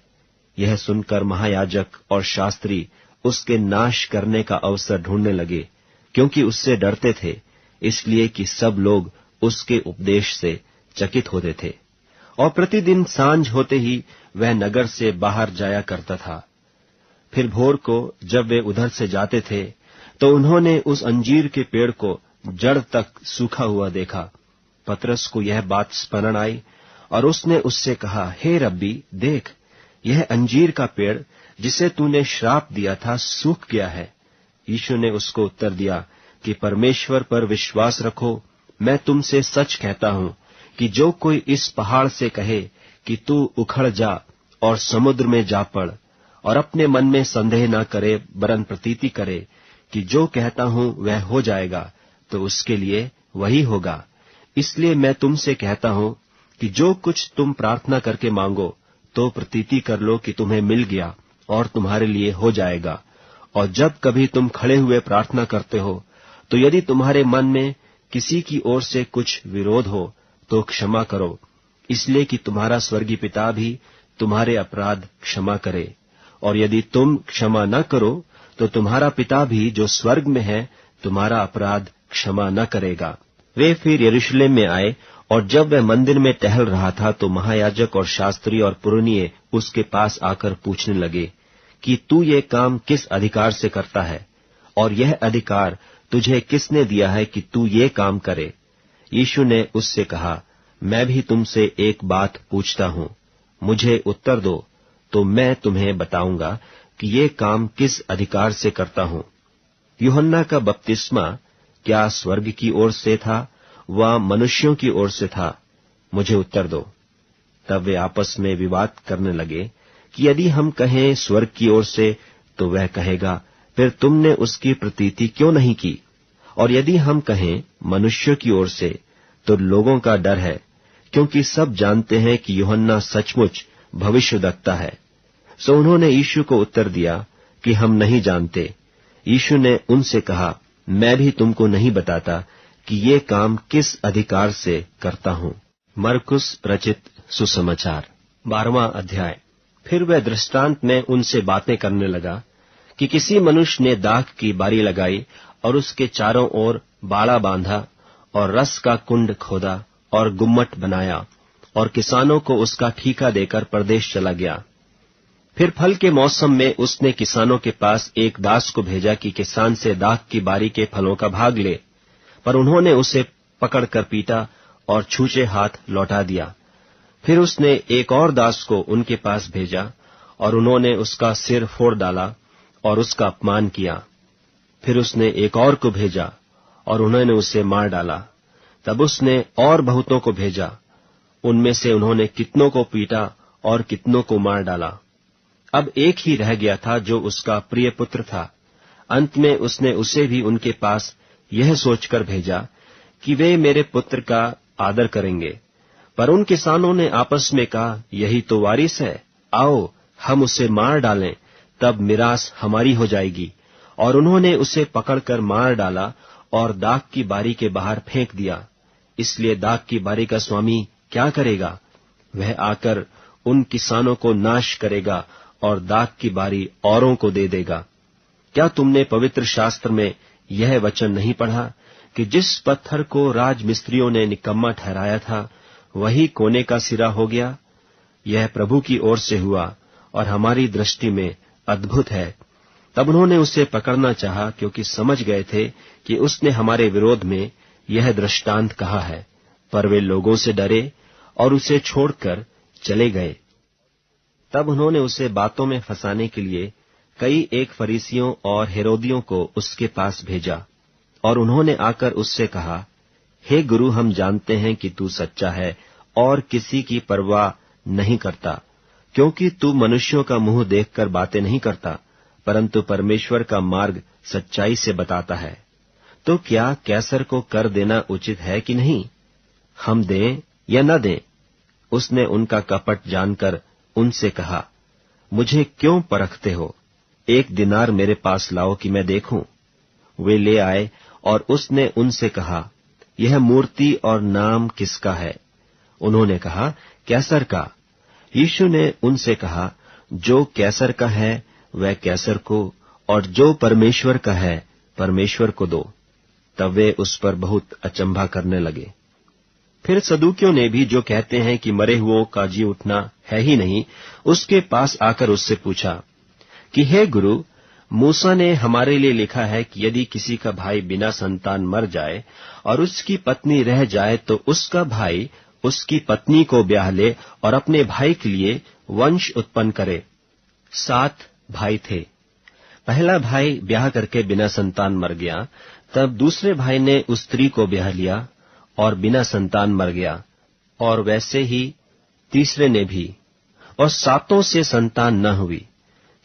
यह सुनकर महायाजक और शास्त्री उसके नाश करने का अवसर ढूंढने लगे, क्योंकि उससे डरते थे, इसलिए कि सब लोग उसके उपदेश से चकित होते थे। और प्रतिदिन सांझ होते ही वह नगर से बाहर जाया करता था। फिर भोर को जब वे उधर से जाते थे, तो उन्होंने उस अंजीर के पेड़ को जड़ तक सूखा हुआ देखा। पतरस को यह बात स्मरण आई, और उसने उससे कहा, हे रब्बी, देख, यह अंजीर का पेड़ जिसे तूने श्राप दिया था सूख गया है। यीशु ने उसको उत्तर दिया कि परमेश्वर पर विश्वास रखो। मैं तुमसे सच कहता हूं कि जो कोई इस पहाड़ से कहे कि तू उखड़ जा और समुद्र में जा पड़, और अपने मन में संदेह न करे, वरन प्रतीति करे कि जो कहता हूं वह हो जाएगा, तो उसके लिए वही होगा। इसलिए मैं तुमसे कहता हूं कि जो कुछ तुम प्रार्थना करके मांगो, तो प्रतीति कर लो कि तुम्हें मिल गया और तुम्हारे लिए हो जाएगा। और जब कभी तुम खड़े हुए प्रार्थना करते हो, तो यदि तुम्हारे मन में किसी की ओर से कुछ विरोध हो, तो क्षमा करो, इसलिए कि तुम्हारा स्वर्गीय पिता भी तुम्हारे अपराध क्षमा करे। और यदि तुम क्षमा न करो, तो तुम्हारा पिता भी जो स्वर्ग में है तुम्हारा अपराध क्षमा न करेगा। वे फिर यरूशलेम में आए, और जब वह मंदिर में टहल रहा था, तो महायाजक और शास्त्री और पुरनिये उसके पास आकर पूछने लगे कि तू ये काम किस अधिकार से करता है, और यह अधिकार तुझे किसने दिया है कि तू ये काम करे? यीशु ने उससे कहा, मैं भी तुमसे एक बात पूछता हूं, मुझे उत्तर दो, तो मैं तुम्हें बताऊंगा कि ये काम किस अधिकार से करता हूं। यूहन्ना का बपतिस्मा क्या स्वर्ग की ओर से था व मनुष्यों की ओर से था? मुझे उत्तर दो। तब वे आपस में विवाद करने लगे कि यदि हम कहें स्वर्ग की ओर से, तो वह कहेगा, फिर तुमने उसकी प्रतीति क्यों नहीं की? और यदि हम कहें मनुष्यों की ओर से, तो लोगों का डर है, क्योंकि सब जानते हैं कि यूहन्ना सचमुच भविष्यद्वक्ता है। सो उन्होंने यीशु को उत्तर दिया कि हम नहीं जानते। यीशु ने उनसे कहा, मैं भी तुमको नहीं बताता कि ये काम किस अधिकार से करता हूं। मरकुस रचित सुसमाचार 12वां अध्याय। फिर वह दृष्टांत में उनसे बातें करने लगा कि किसी मनुष्य ने दाख की बारी लगाई और उसके चारों ओर बाड़ा बांधा और रस का कुंड खोदा और गुम्मट बनाया और किसानों को उसका ठीका देकर परदेश चला गया। फिर फल के मौसम में उसने किसानों के पास एक दास को भेजा कि किसान से दाख की बारी के फलों का भाग ले, पर उन्होंने उसे पकड़कर पीटा और छूछे हाथ लौटा दिया। फिर उसने एक और दास को उनके पास भेजा और उन्होंने उसका सिर फोड़ डाला और उसका अपमान किया। फिर उसने एक और को भेजा और उन्होंने उसे मार डाला। तब उसने और बहुतों को भेजा, उनमें से उन्होंने कितनों को पीटा और कितनों को मार डाला। अब एक ही रह गया था जो उसका प्रिय पुत्र था। अंत में उसने उसे भी उनके पास यह सोचकर भेजा कि वे मेरे पुत्र का आदर करेंगे। पर उन किसानों ने आपस में कहा, यही तो वारिस है, आओ हम उसे मार डालें, तब मिरास हमारी हो जाएगी। और उन्होंने उसे पकड़कर मार डाला और दाख की बारी के बाहर फेंक दिया। इसलिए दाख की बारी का स्वामी क्या करेगा? वह आकर उन किसानों को नाश करेगा और दाख की बारी औरों को दे देगा। क्या तुमने पवित्र शास्त्र में यह वचन नहीं पढ़ा कि जिस पत्थर को राजमिस्त्रियों ने निकम्मा ठहराया था, वही कोने का सिरा हो गया? यह प्रभु की ओर से हुआ और हमारी दृष्टि में अद्भुत है। तब उन्होंने उसे पकड़ना चाहा, क्योंकि समझ गए थे कि उसने हमारे विरोध में यह दृष्टांत कहा है। पर वे लोगों से डरे और उसे छोड़कर चले गए। तब उन्होंने उसे बातों में फंसाने के लिए कई एक फरीसियों और हेरोदियों को उसके पास भेजा, और उन्होंने आकर उससे कहा, हे गुरु, हम जानते हैं कि तू सच्चा है और किसी की परवाह नहीं करता, क्योंकि तू मनुष्यों का मुंह देखकर बातें नहीं करता, परंतु परमेश्वर का मार्ग सच्चाई से बताता है। तो क्या कैसर को कर देना उचित है कि नहीं? हम दें या न दें? उसने उनका कपट जानकर उनसे कहा, मुझे क्यों परखते हो? 1 दिनार मेरे पास लाओ कि मैं देखूं। वे ले आए और उसने उनसे कहा, यह मूर्ति और नाम किसका है? उन्होंने कहा, कैसर का। यीशु ने उनसे कहा, जो कैसर का है वह कैसर को, और जो परमेश्वर का है परमेश्वर को दो। तब वे उस पर बहुत अचंभा करने लगे। फिर सदूकियों ने भी, जो कहते हैं कि मरे हुओं का जी उठना है ही नहीं, उसके पास आकर उससे पूछा कि हे गुरु, मूसा ने हमारे लिए लिखा है कि यदि किसी का भाई बिना संतान मर जाए और उसकी पत्नी रह जाए, तो उसका भाई उसकी पत्नी को ब्याह ले और अपने भाई के लिए वंश उत्पन्न करे। 7 भाई थे। पहला भाई ब्याह करके बिना संतान मर गया। तब दूसरे भाई ने उस स्त्री को ब्याह लिया और बिना संतान मर गया, और वैसे ही तीसरे ने भी, और 7 से संतान न हुई।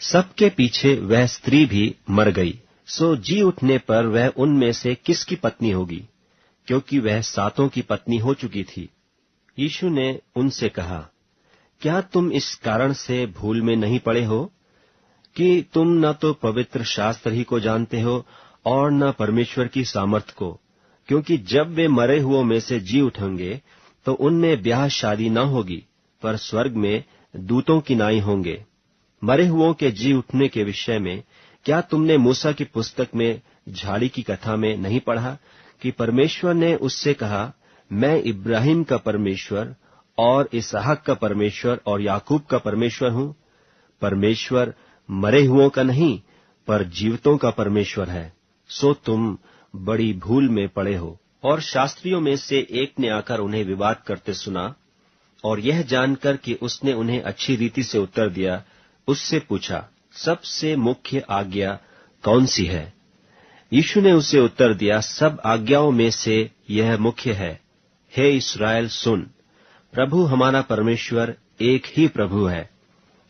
सबके पीछे वह स्त्री भी मर गई। सो जी उठने पर वह उनमें से किसकी पत्नी होगी, क्योंकि वह 7 की पत्नी हो चुकी थी। यीशु ने उनसे कहा, क्या तुम इस कारण से भूल में नहीं पड़े हो कि तुम न तो पवित्र शास्त्र ही को जानते हो और न परमेश्वर की सामर्थ को? क्योंकि जब वे मरे हुओं में से जी उठेंगे, तो उनमें ब्याह शादी न होगी, पर स्वर्ग में दूतों की नाई होंगे। मरे हुओं के जी उठने के विषय में क्या तुमने मूसा की पुस्तक में झाड़ी की कथा में नहीं पढ़ा कि परमेश्वर ने उससे कहा, मैं इब्राहिम का परमेश्वर और इसहाक का परमेश्वर और याकूब का परमेश्वर हूं। परमेश्वर मरे हुओं का नहीं, पर जीवितों का परमेश्वर है। सो तुम बड़ी भूल में पड़े हो। और शास्त्रियों में से एक ने आकर उन्हें विवाद करते सुना, और यह जानकर कि उसने उन्हें अच्छी रीति से उत्तर दिया, उससे पूछा, सबसे मुख्य आज्ञा कौन सी है? यीशु ने उसे उत्तर दिया, सब आज्ञाओं में से यह मुख्य है, हे इस्राएल सुन, प्रभु हमारा परमेश्वर एक ही प्रभु है,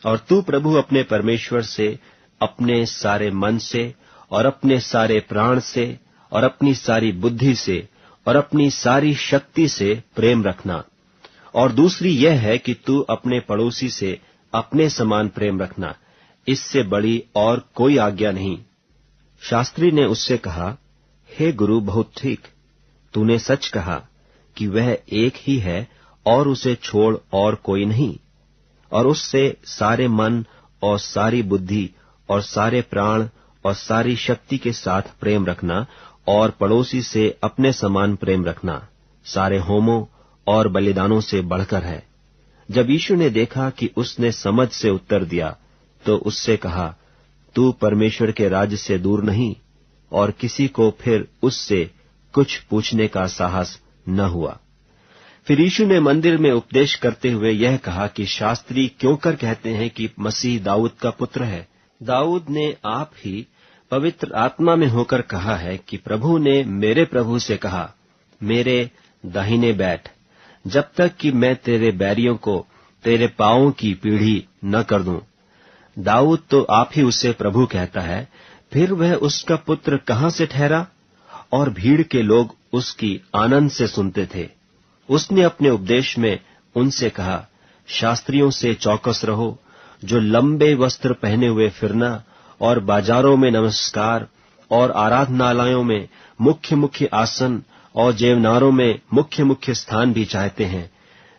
और तू प्रभु अपने परमेश्वर से अपने सारे मन से और अपने सारे प्राण से और अपनी सारी बुद्धि से और अपनी सारी शक्ति से प्रेम रखना। और दूसरी यह है कि तू अपने पड़ोसी से अपने समान प्रेम रखना। इससे बड़ी और कोई आज्ञा नहीं। शास्त्री ने उससे कहा, हे गुरु, बहुत ठीक, तूने सच कहा कि वह एक ही है और उसे छोड़ और कोई नहीं, और उससे सारे मन और सारी बुद्धि और सारे प्राण और सारी शक्ति के साथ प्रेम रखना, और पड़ोसी से अपने समान प्रेम रखना सारे होमों और बलिदानों से बढ़कर है। जब यीशु ने देखा कि उसने समझ से उत्तर दिया, तो उससे कहा, तू परमेश्वर के राज्य से दूर नहीं, और किसी को फिर उससे कुछ पूछने का साहस न हुआ। फिर यीशु ने मंदिर में उपदेश करते हुए यह कहा कि शास्त्री क्यों कर कहते हैं कि मसीह दाऊद का पुत्र है। दाऊद ने आप ही पवित्र आत्मा में होकर कहा है कि प्रभु ने मेरे प्रभु से कहा, मेरे दाहिने बैठ, जब तक कि मैं तेरे बैरियों को तेरे पांवों की पीढ़ी न कर दूं। दाऊद तो आप ही उसे प्रभु कहता है, फिर वह उसका पुत्र कहां से ठहरा? और भीड़ के लोग उसकी आनंद से सुनते थे। उसने अपने उपदेश में उनसे कहा, शास्त्रियों से चौकस रहो, जो लंबे वस्त्र पहने हुए फिरना और बाजारों में नमस्कार और आराधनालयों में मुख्य मुख्य आसन और जेवनारों में मुख्य मुख्य स्थान भी चाहते हैं।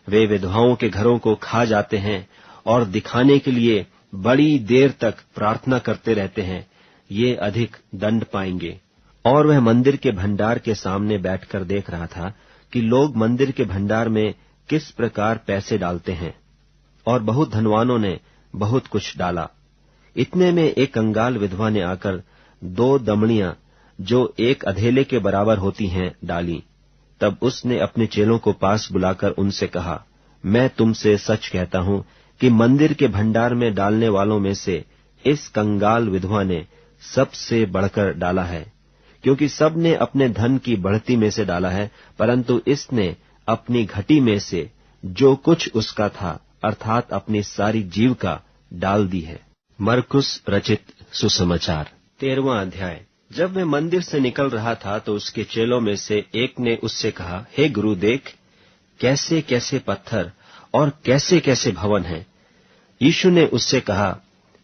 वे विधवाओं के घरों को खा जाते हैं और दिखाने के लिए बड़ी देर तक प्रार्थना करते रहते हैं। ये अधिक दंड पाएंगे। और वह मंदिर के भंडार के सामने बैठकर देख रहा था कि लोग मंदिर के भंडार में किस प्रकार पैसे डालते हैं, और बहुत धनवानों ने बहुत कुछ डाला। इतने में एक कंगाल विधवा ने आकर 2 दमड़ियां, जो एक अधेले के बराबर होती हैं, डाली। तब उसने अपने चेलों को पास बुलाकर उनसे कहा, मैं तुमसे सच कहता हूं कि मंदिर के भंडार में डालने वालों में से इस कंगाल विधवा ने सबसे बढ़कर डाला है, क्योंकि सब ने अपने धन की बढ़ती में से डाला है, परंतु इसने अपनी घटी में से जो कुछ उसका था, अर्थात अपनी सारी जीविका डाल दी है। मरकुस रचित सुसमाचार 13वां अध्याय। जब वह मंदिर से निकल रहा था तो उसके चेलों में से एक ने उससे कहा, हे गुरु, देख कैसे कैसे पत्थर और कैसे कैसे भवन हैं। यीशु ने उससे कहा,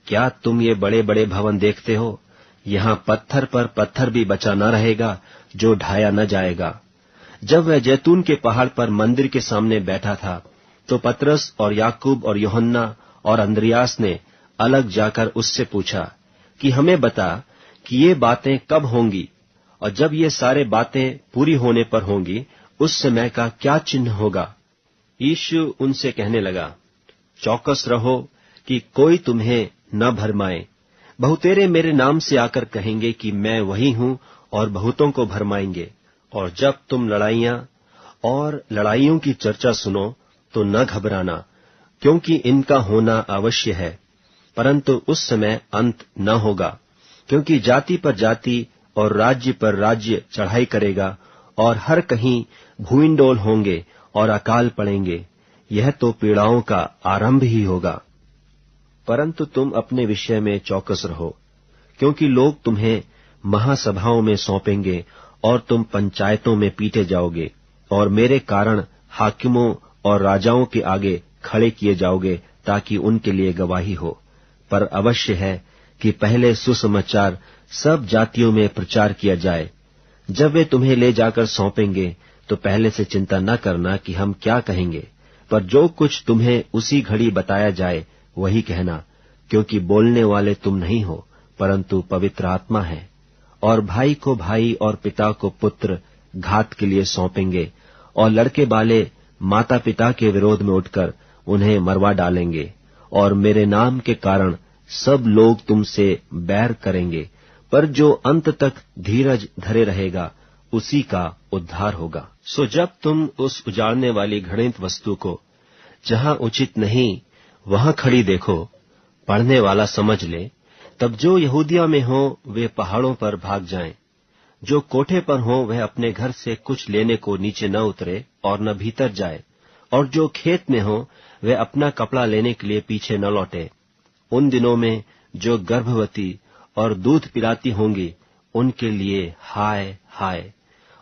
क्या तुम ये बड़े बड़े भवन देखते हो? यहाँ पत्थर पर पत्थर भी बचा न रहेगा जो ढाया न जाएगा। जब वह जैतून के पहाड़ पर मंदिर के सामने बैठा था, तो पतरस और याकूब और यूहन्ना और अंद्रियास ने अलग जाकर उससे पूछा कि हमें बता कि ये बातें कब होंगी, और जब ये सारे बातें पूरी होने पर होंगी, उस समय का क्या चिन्ह होगा? यीशु उनसे कहने लगा, चौकस रहो कि कोई तुम्हें न भरमाए। बहुतेरे मेरे नाम से आकर कहेंगे कि मैं वही हूं, और बहुतों को भरमाएंगे। और जब तुम लड़ाइयां और लड़ाइयों की चर्चा सुनो तो न घबराना, क्योंकि इनका होना अवश्य है, परंतु उस समय अंत न होगा। क्योंकि जाति पर जाति और राज्य पर राज्य चढ़ाई करेगा, और हर कहीं भूइंडोल होंगे और अकाल पड़ेंगे। यह तो पीड़ाओं का आरंभ ही होगा। परंतु तुम अपने विषय में चौकस रहो, क्योंकि लोग तुम्हें महासभाओं में सौंपेंगे और तुम पंचायतों में पीटे जाओगे, और मेरे कारण हाकिमों और राजाओं के आगे खड़े किए जाओगे, ताकि उनके लिए गवाही हो। पर अवश्य है कि पहले सुसमाचार सब जातियों में प्रचार किया जाए। जब वे तुम्हें ले जाकर सौंपेंगे तो पहले से चिंता न करना कि हम क्या कहेंगे, पर जो कुछ तुम्हें उसी घड़ी बताया जाए वही कहना, क्योंकि बोलने वाले तुम नहीं हो, परंतु पवित्र आत्मा है। और भाई को भाई और पिता को पुत्र घात के लिए सौंपेंगे, और लड़के बाले माता पिता के विरोध में उठकर उन्हें मरवा डालेंगे, और मेरे नाम के कारण सब लोग तुमसे बैर करेंगे, पर जो अंत तक धीरज धरे रहेगा उसी का उद्धार होगा। सो जब तुम उस उजाड़ने वाली घृणित वस्तु को जहां उचित नहीं वहां खड़ी देखो, पढ़ने वाला समझ ले, तब जो यहूदिया में हो वे पहाड़ों पर भाग जाएं, जो कोठे पर हो वह अपने घर से कुछ लेने को नीचे न उतरे और न भीतर जाए, और जो खेत में हो वह अपना कपड़ा लेने के लिए पीछे न लौटे। उन दिनों में जो गर्भवती और दूध पिलाती होंगी उनके लिए हाय हाय,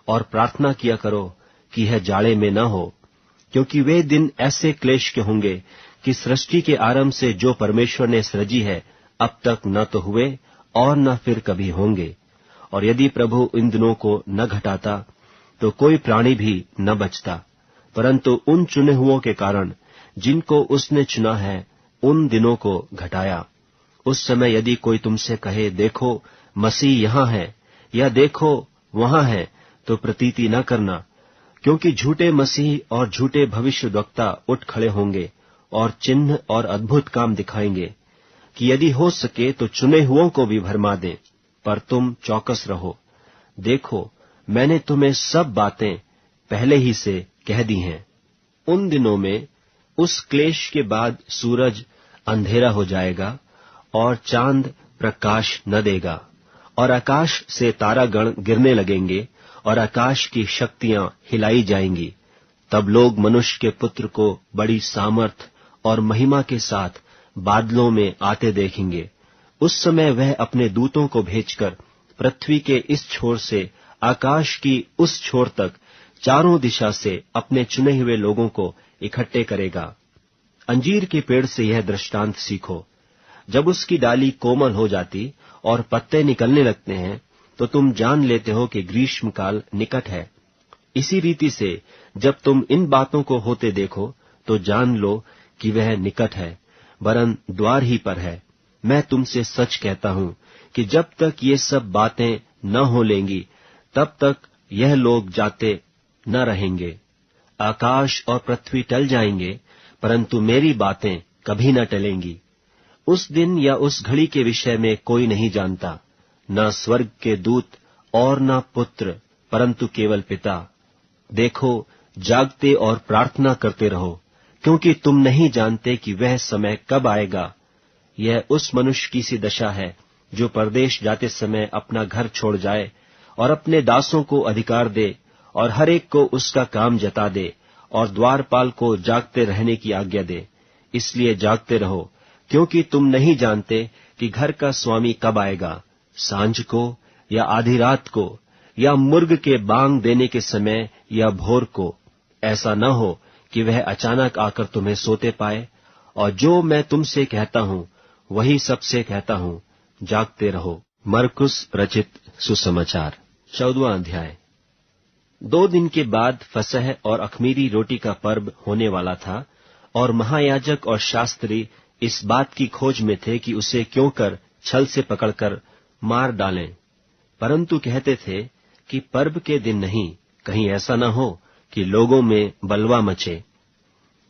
और प्रार्थना किया करो कि यह जाड़े में न हो, क्योंकि वे दिन ऐसे क्लेश के होंगे कि सृष्टि के आरंभ से जो परमेश्वर ने सृजी है अब तक न तो हुए और न फिर कभी होंगे। और यदि प्रभु इन दिनों को न घटाता तो कोई प्राणी भी न बचता, परंतु उन चुने हुओं के कारण जिनको उसने चुना है उन दिनों को घटाया। उस समय यदि कोई तुमसे कहे देखो मसीह यहाँ है या देखो वहां है, तो प्रतीति न करना, क्योंकि झूठे मसीह और झूठे भविष्यद्वक्ता उठ खड़े होंगे और चिन्ह और अद्भुत काम दिखाएंगे कि यदि हो सके तो चुने हुओं को भी भरमा दें। पर तुम चौकस रहो, देखो मैंने तुम्हें सब बातें पहले ही से कह दी हैं। उन दिनों में उस क्लेश के बाद सूरज अंधेरा हो जाएगा और चांद प्रकाश न देगा, और आकाश से तारागण गिरने लगेंगे और आकाश की शक्तियां हिलाई जाएंगी। तब लोग मनुष्य के पुत्र को बड़ी सामर्थ और महिमा के साथ बादलों में आते देखेंगे। उस समय वह अपने दूतों को भेजकर पृथ्वी के इस छोर से आकाश की उस छोर तक चारों दिशा से अपने चुने हुए लोगों को इकट्ठे करेगा। अंजीर के पेड़ से यह दृष्टांत सीखो, जब उसकी डाली कोमल हो जाती और पत्ते निकलने लगते हैं तो तुम जान लेते हो कि ग्रीष्मकाल निकट है। इसी रीति से जब तुम इन बातों को होते देखो तो जान लो कि वह निकट है, वरन द्वार ही पर है। मैं तुमसे सच कहता हूं कि जब तक ये सब बातें न हो लेंगी तब तक यह लोग जाते न रहेंगे। आकाश और पृथ्वी टल जाएंगे, परंतु मेरी बातें कभी न टलेंगी। उस दिन या उस घड़ी के विषय में कोई नहीं जानता, न स्वर्ग के दूत और न पुत्र, परंतु केवल पिता। देखो, जागते और प्रार्थना करते रहो, क्योंकि तुम नहीं जानते कि वह समय कब आएगा। यह उस मनुष्य की सी दशा है जो परदेश जाते समय अपना घर छोड़ जाए और अपने दासों को अधिकार दे और हर एक को उसका काम जता दे और द्वारपाल को जागते रहने की आज्ञा दे। इसलिए जागते रहो, क्योंकि तुम नहीं जानते कि घर का स्वामी कब आएगा, सांझ को या आधी रात को या मुर्ग के बांग देने के समय या भोर को। ऐसा न हो कि वह अचानक आकर तुम्हें सोते पाए। और जो मैं तुमसे कहता हूं वही सबसे कहता हूं, जागते रहो। मरकुस रचित सुसमाचार 14वां अध्याय। 2 दिन के बाद फसह और अख़मीरी रोटी का पर्व होने वाला था, और महायाजक और शास्त्री इस बात की खोज में थे कि उसे क्यों कर छल से पकड़कर मार डालें, परंतु कहते थे कि पर्व के दिन नहीं, कहीं ऐसा न हो कि लोगों में बलवा मचे।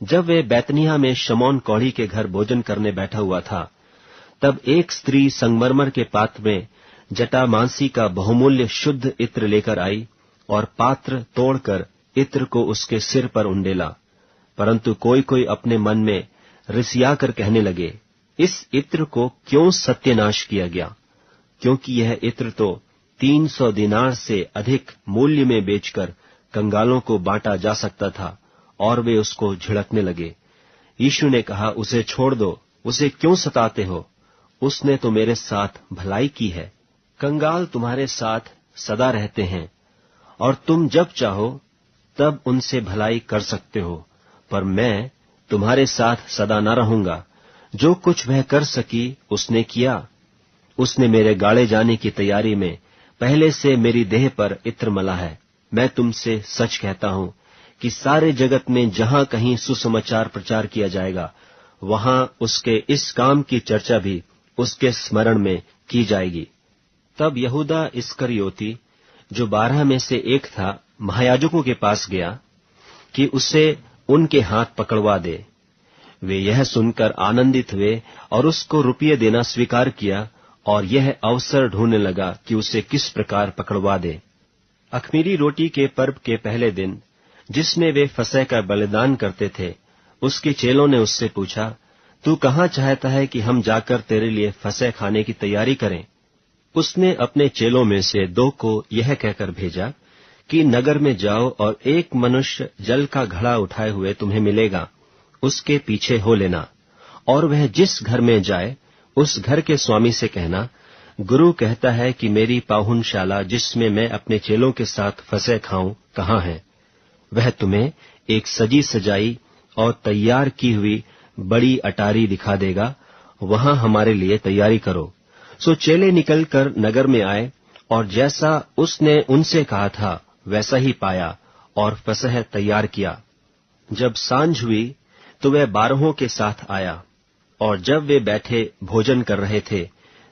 जब वे बैतनिय्याह में शमौन कौड़ी के घर भोजन करने बैठा हुआ था, तब एक स्त्री संगमरमर के पात्र में जटामांसी का बहुमूल्य शुद्ध इत्र लेकर आई और पात्र तोड़कर इत्र को उसके सिर पर उंडेला। परंतु कोई कोई अपने मन में रिसियाकर कहने लगे, इस इत्र को क्यों सत्यानाश किया गया, क्योंकि यह इत्र तो 300 दिनार से अधिक मूल्य में बेचकर कंगालों को बांटा जा सकता था। और वे उसको झिड़कने लगे। यीशु ने कहा, उसे छोड़ दो, उसे क्यों सताते हो, उसने तो मेरे साथ भलाई की है। कंगाल तुम्हारे साथ सदा रहते हैं और तुम जब चाहो तब उनसे भलाई कर सकते हो, पर मैं तुम्हारे साथ सदा न रहूंगा। जो कुछ वह कर सकी उसने किया। उसने मेरे गाड़े जाने की तैयारी में पहले से मेरी देह पर इत्र मला है। मैं तुमसे सच कहता हूं कि सारे जगत में जहां कहीं सुसमाचार प्रचार किया जाएगा, वहां उसके इस काम की चर्चा भी उसके स्मरण में की जाएगी। तब यहूदा इस्करियोती, जो 12 में से एक था, महायाजकों के पास गया कि उसे उनके हाथ पकड़वा दे। वे यह सुनकर आनंदित हुए और उसको रुपये देना स्वीकार किया और यह अवसर ढूंढने लगा कि उसे किस प्रकार पकड़वा दे। अख़मीरी रोटी के पर्व के पहले दिन, जिसमें वे फसह का बलिदान करते थे, उसके चेलों ने उससे पूछा, तू कहाँ चाहता है कि हम जाकर तेरे लिए फसह खाने की तैयारी करें? उसने अपने चेलों में से 2 को यह कहकर भेजा कि नगर में जाओ और एक मनुष्य जल का घड़ा उठाए हुए तुम्हें मिलेगा, उसके पीछे हो लेना, और वह जिस घर में जाए उस घर के स्वामी से कहना, गुरु कहता है कि मेरी पाहुनशाला जिसमें मैं अपने चेलों के साथ फसह खाऊं कहाँ है? वह तुम्हें एक सजी सजाई और तैयार की हुई बड़ी अटारी दिखा देगा, वहां हमारे लिए तैयारी करो। सो चेले निकलकर नगर में आए और जैसा उसने उनसे कहा था वैसा ही पाया और फसह तैयार किया। जब सांझ हुई तो वह 12 के साथ आया, और जब वे बैठे भोजन कर रहे थे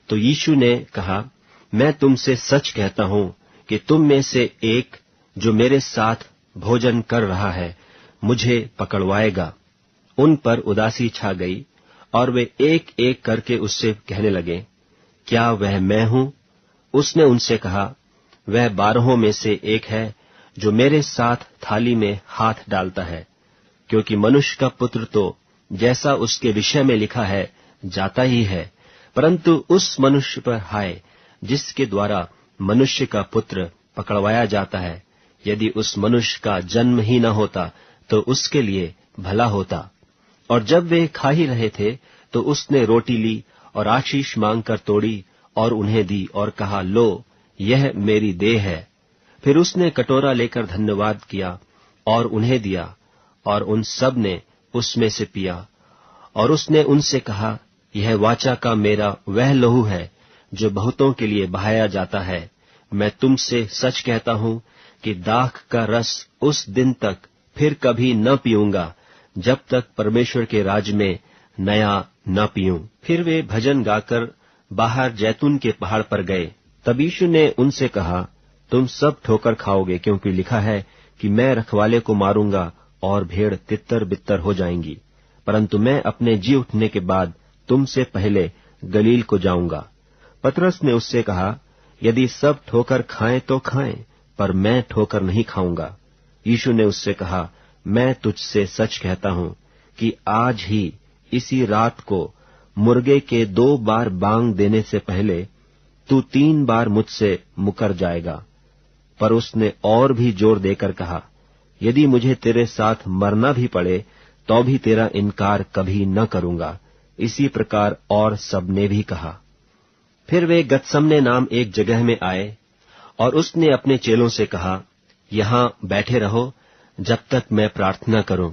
तो यीशु ने कहा, मैं तुमसे सच कहता हूं कि तुम में से एक जो मेरे साथ भोजन कर रहा है मुझे पकड़वाएगा। उन पर उदासी छा गई और वे एक एक करके उससे कहने लगे, क्या वह मैं हूं? उसने उनसे कहा, वह 12 में से एक है जो मेरे साथ थाली में हाथ डालता है, क्योंकि मनुष्य का पुत्र तो जैसा उसके विषय में लिखा है जाता ही है, परंतु उस मनुष्य पर हाय जिसके द्वारा मनुष्य का पुत्र पकड़वाया जाता है। यदि उस मनुष्य का जन्म ही न होता तो उसके लिए भला होता। और जब वे खा ही रहे थे तो उसने रोटी ली और आशीष मांगकर तोड़ी और उन्हें दी और कहा, लो, यह मेरी देह है। फिर उसने कटोरा लेकर धन्यवाद किया और उन्हें दिया, और उन सब ने उसमें से पिया। और उसने उनसे कहा, यह वाचा का मेरा वह लहू है जो बहुतों के लिए बहाया जाता है। मैं तुमसे सच कहता हूं कि दाख का रस उस दिन तक फिर कभी न पीऊंगा जब तक परमेश्वर के राज्य में नया न पीऊं। फिर वे भजन गाकर बाहर जैतून के पहाड़ पर गए। तब यीशु ने उनसे कहा, तुम सब ठोकर खाओगे, क्योंकि लिखा है कि मैं रखवाले को मारूंगा और भेड़ तितर बितर हो जाएंगी। परंतु मैं अपने जी उठने के बाद तुमसे पहले गलील को जाऊंगा। पतरस ने उससे कहा, यदि सब ठोकर खाएं तो खाएं, पर मैं ठोकर नहीं खाऊंगा। यीशु ने उससे कहा, मैं तुझसे सच कहता हूं कि आज ही इसी रात को मुर्गे के 2 बार बांग देने से पहले तू 3 बार मुझसे मुकर जाएगा। पर उसने और भी जोर देकर कहा, यदि मुझे तेरे साथ मरना भी पड़े तो भी तेरा इनकार कभी न करूंगा। इसी प्रकार और सबने भी कहा। फिर वे गतसमने नाम एक जगह में आए, और उसने अपने चेलों से कहा, यहां बैठे रहो जब तक मैं प्रार्थना करूं।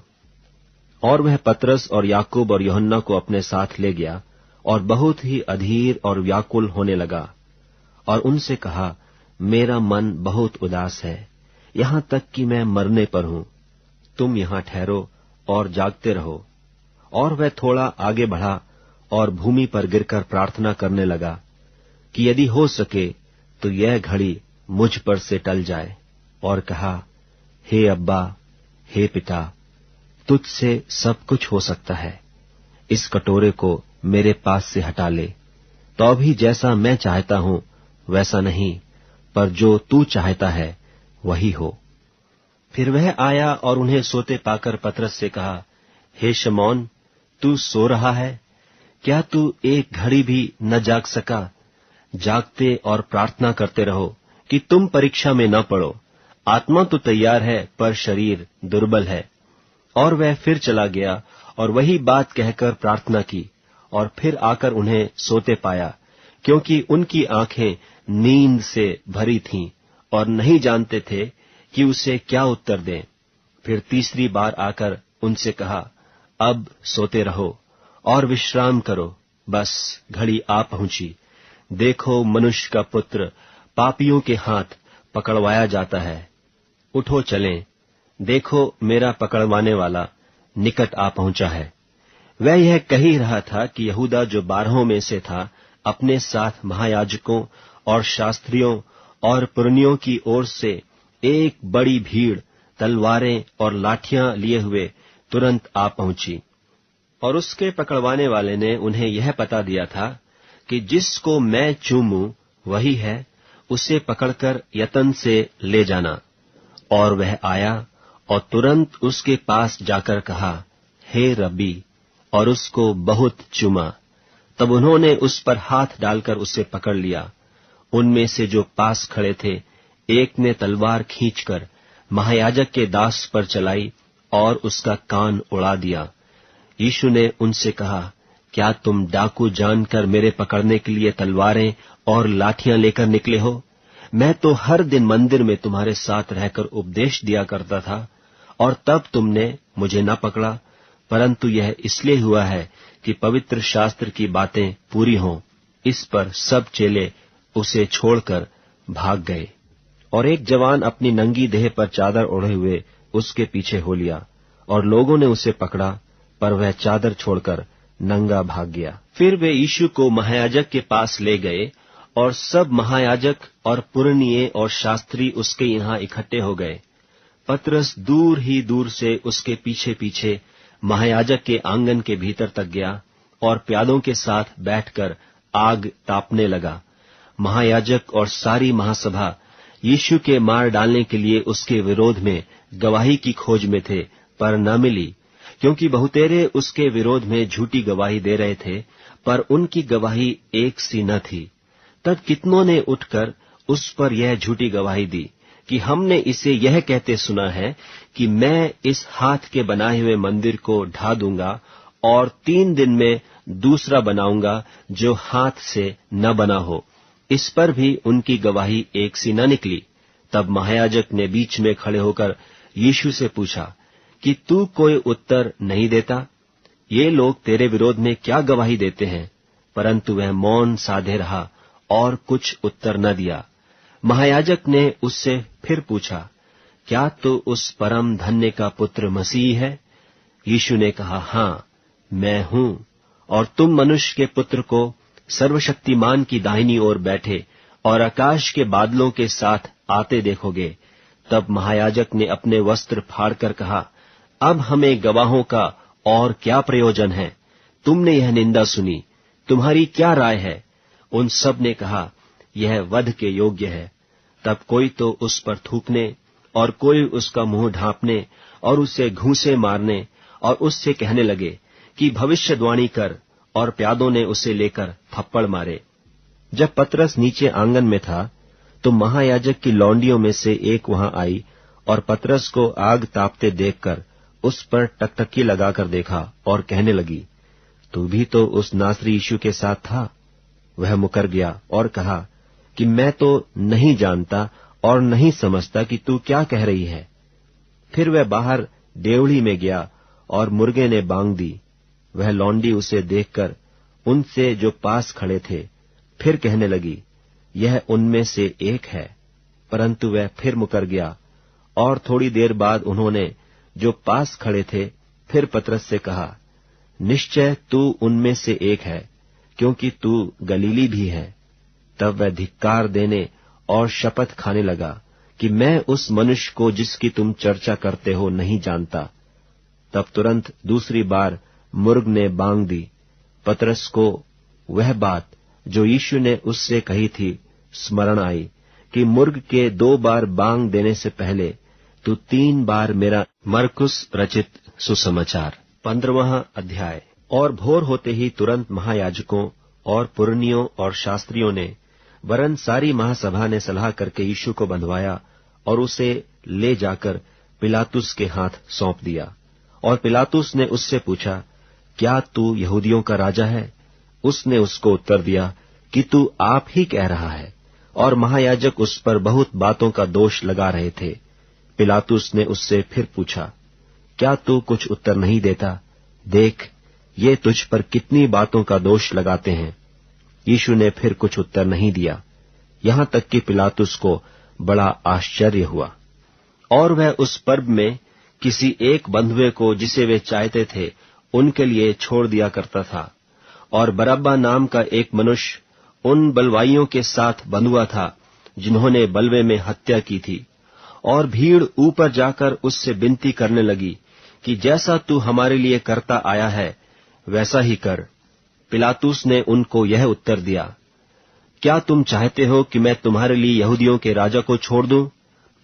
और वह पतरस और याकूब और यूहन्ना को अपने साथ ले गया और बहुत ही अधीर और व्याकुल होने लगा, और उनसे कहा, मेरा मन बहुत उदास है, यहां तक कि मैं मरने पर हूं। तुम यहां ठहरो और जागते रहो। और वह थोड़ा आगे बढ़ा और भूमि पर गिरकर प्रार्थना करने लगा कि यदि हो सके तो यह घड़ी मुझ पर से टल जाए, और कहा, हे अब्बा, हे पिता, तुझसे सब कुछ हो सकता है। इस कटोरे को मेरे पास से हटा ले, तो भी जैसा मैं चाहता हूं वैसा नहीं, पर जो तू चाहता है वही हो। फिर वह आया और उन्हें सोते पाकर पतरस से कहा, हे शमौन, तू सो रहा है? क्या तू एक घड़ी भी न जाग सका? जागते और प्रार्थना करते रहो कि तुम परीक्षा में न पड़ो। आत्मा तो तैयार है पर शरीर दुर्बल है। और वह फिर चला गया और वही बात कहकर प्रार्थना की, और फिर आकर उन्हें सोते पाया, क्योंकि उनकी आंखें नींद से भरी थीं और नहीं जानते थे कि उसे क्या उत्तर दें। फिर तीसरी बार आकर उनसे कहा, अब सोते रहो और विश्राम करो, बस घड़ी आ पहुंची। देखो, मनुष्य का पुत्र पापियों के हाथ पकड़वाया जाता है। उठो चलें, देखो मेरा पकड़वाने वाला निकट आ पहुंचा है। वह यह कह ही रहा था कि यहूदा जो 12 में से था, अपने साथ महायाजकों और शास्त्रियों और पुरनियों की ओर से एक बड़ी भीड़ तलवारें और लाठियां लिए हुए तुरंत आ पहुंची। और उसके पकड़वाने वाले ने उन्हें यह पता दिया था कि जिसको मैं चूमूं वही है, उसे पकड़कर यतन से ले जाना। और वह आया और तुरंत उसके पास जाकर कहा, हे रब्बी, और उसको बहुत चूमा। तब उन्होंने उस पर हाथ डालकर उसे पकड़ लिया। उनमें से जो पास खड़े थे, एक ने तलवार खींचकर महायाजक के दास पर चलाई और उसका कान उड़ा दिया। यीशु ने उनसे कहा, क्या तुम डाकू जानकर मेरे पकड़ने के लिए तलवारें और लाठियां लेकर निकले हो? मैं तो हर दिन मंदिर में तुम्हारे साथ रहकर उपदेश दिया करता था, और तब तुमने मुझे न पकड़ा, परंतु यह इसलिए हुआ है कि पवित्र शास्त्र की बातें पूरी हों। इस पर सब चेले उसे छोड़कर भाग गए। और एक जवान अपनी नंगी देह पर चादर ओढ़े हुए उसके पीछे हो लिया, और लोगों ने उसे पकड़ा, पर वह चादर छोड़कर नंगा भाग गया। फिर वे यीशु को महायाजक के पास ले गए, और सब महायाजक और पुरनिये और शास्त्री उसके यहाँ इकट्ठे हो गए। पतरस दूर ही दूर से उसके पीछे पीछे महायाजक के आंगन के भीतर तक गया और प्यादों के साथ बैठकर आग तापने लगा। महायाजक और सारी महासभा यीशु के मार डालने के लिए उसके विरोध में गवाही की खोज में थे, पर न मिली, क्योंकि बहुतेरे उसके विरोध में झूठी गवाही दे रहे थे, पर उनकी गवाही एक सी न थी। तब कितनों ने उठकर उस पर यह झूठी गवाही दी कि हमने इसे यह कहते सुना है कि मैं इस हाथ के बनाए हुए मंदिर को ढा दूंगा और 3 दिन में दूसरा बनाऊंगा जो हाथ से न बना हो। इस पर भी उनकी गवाही एक सी न निकली। तब महायाजक ने बीच में खड़े होकर यीशु से पूछा कि तू कोई उत्तर नहीं देता? ये लोग तेरे विरोध में क्या गवाही देते हैं? परंतु वह मौन साधे रहा और कुछ उत्तर न दिया। महायाजक ने उससे फिर पूछा, क्या तू उस परम धन्य का पुत्र मसीह है? यीशु ने कहा, हाँ, मैं हूं, और तुम मनुष्य के पुत्र को सर्वशक्तिमान की दाहिनी ओर बैठे और आकाश के बादलों के साथ आते देखोगे। तब महायाजक ने अपने वस्त्र फाड़कर कहा, अब हमें गवाहों का और क्या प्रयोजन है? तुमने यह निंदा सुनी, तुम्हारी क्या राय है? उन सब ने कहा, यह वध के योग्य है। तब कोई तो उस पर थूकने और कोई उसका मुंह ढांपने और उसे घूंसे मारने और उससे कहने लगे कि भविष्यवाणी कर, और प्यादों ने उसे लेकर थप्पड़ मारे। जब पतरस नीचे आंगन में था, तो महायाजक की लौंडियों में से एक वहां आई और पतरस को आग तापते देखकर उस पर टकटकी लगाकर देखा और कहने लगी, तू भी तो उस नासरी यीशु के साथ था। वह मुकर गया और कहा कि मैं तो नहीं जानता और नहीं समझता कि तू क्या कह रही है। फिर वह बाहर डेवढ़ी में गया और मुर्गे ने बांग दी। वह लौंडी उसे देखकर उनसे जो पास खड़े थे फिर कहने लगी, यह उनमें से एक है, परंतु वह फिर मुकर गया। और थोड़ी देर बाद उन्होंने जो पास खड़े थे फिर पतरस से कहा, निश्चय तू उनमें से एक है, क्योंकि तू गलीली भी है। तब वह धिक्कार देने और शपथ खाने लगा कि मैं उस मनुष्य को जिसकी तुम चर्चा करते हो नहीं जानता। तब तुरंत दूसरी बार मुर्ग ने बांग दी। पतरस को वह बात जो यीशु ने उससे कही थी स्मरण आई कि मुर्ग के 2 बार बांग देने से पहले तू 3 बार मेरा। मरकुस रचित सुसमाचार 15वां अध्याय। और भोर होते ही तुरंत महायाजकों और पुरनियों और शास्त्रियों ने वरन सारी महासभा ने सलाह करके यीशु को बंधवाया और उसे ले जाकर पिलातुस के हाथ सौंप दिया। और पिलातुस ने उससे पूछा, क्या तू यहूदियों का राजा है? उसने उसको उत्तर दिया कि तू आप ही कह रहा है। और महायाजक उस पर बहुत बातों का दोष लगा रहे थे। पिलातुस ने उससे फिर पूछा, क्या तू कुछ उत्तर नहीं देता? देख, ये तुझ पर कितनी बातों का दोष लगाते हैं। यीशु ने फिर कुछ उत्तर नहीं दिया, यहां तक कि पिलातुस को बड़ा आश्चर्य हुआ। और वह उस पर्व में किसी एक बंधुए को जिसे वे चाहते थे उनके लिए छोड़ दिया करता था। और बरअब्बा नाम का एक मनुष्य उन बलवाइयों के साथ बंधुआ था जिन्होंने बलवे में हत्या की थी। और भीड़ ऊपर जाकर उससे विनती करने लगी कि जैसा तू हमारे लिए करता आया है वैसा ही कर। पिलातुस ने उनको यह उत्तर दिया, क्या तुम चाहते हो कि मैं तुम्हारे लिए यहूदियों के राजा को छोड़ दूं?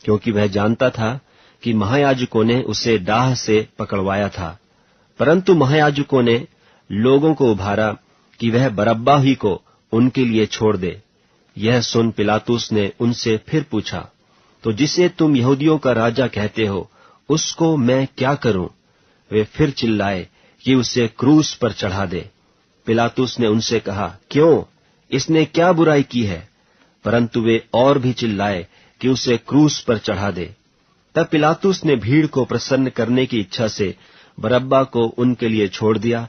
क्योंकि वह जानता था कि महायाजकों ने उसे डाह से पकड़वाया था। परंतु महायाजकों ने लोगों को उभारा कि वह बरअब्बा ही को उनके लिए छोड़ दे। यह सुन पिलातुस ने उनसे फिर पूछा, तो जिसे तुम यहूदियों का राजा कहते हो, उसको मैं क्या करूं? वे फिर चिल्लाए कि उसे क्रूस पर चढ़ा दे। पिलातुस ने उनसे कहा, क्यों? इसने क्या बुराई की है? परंतु वे और भी चिल्लाए कि उसे क्रूस पर चढ़ा दे। तब पिलातुस ने भीड़ को प्रसन्न करने की इच्छा से बरअब्बा को उनके लिए छोड़ दिया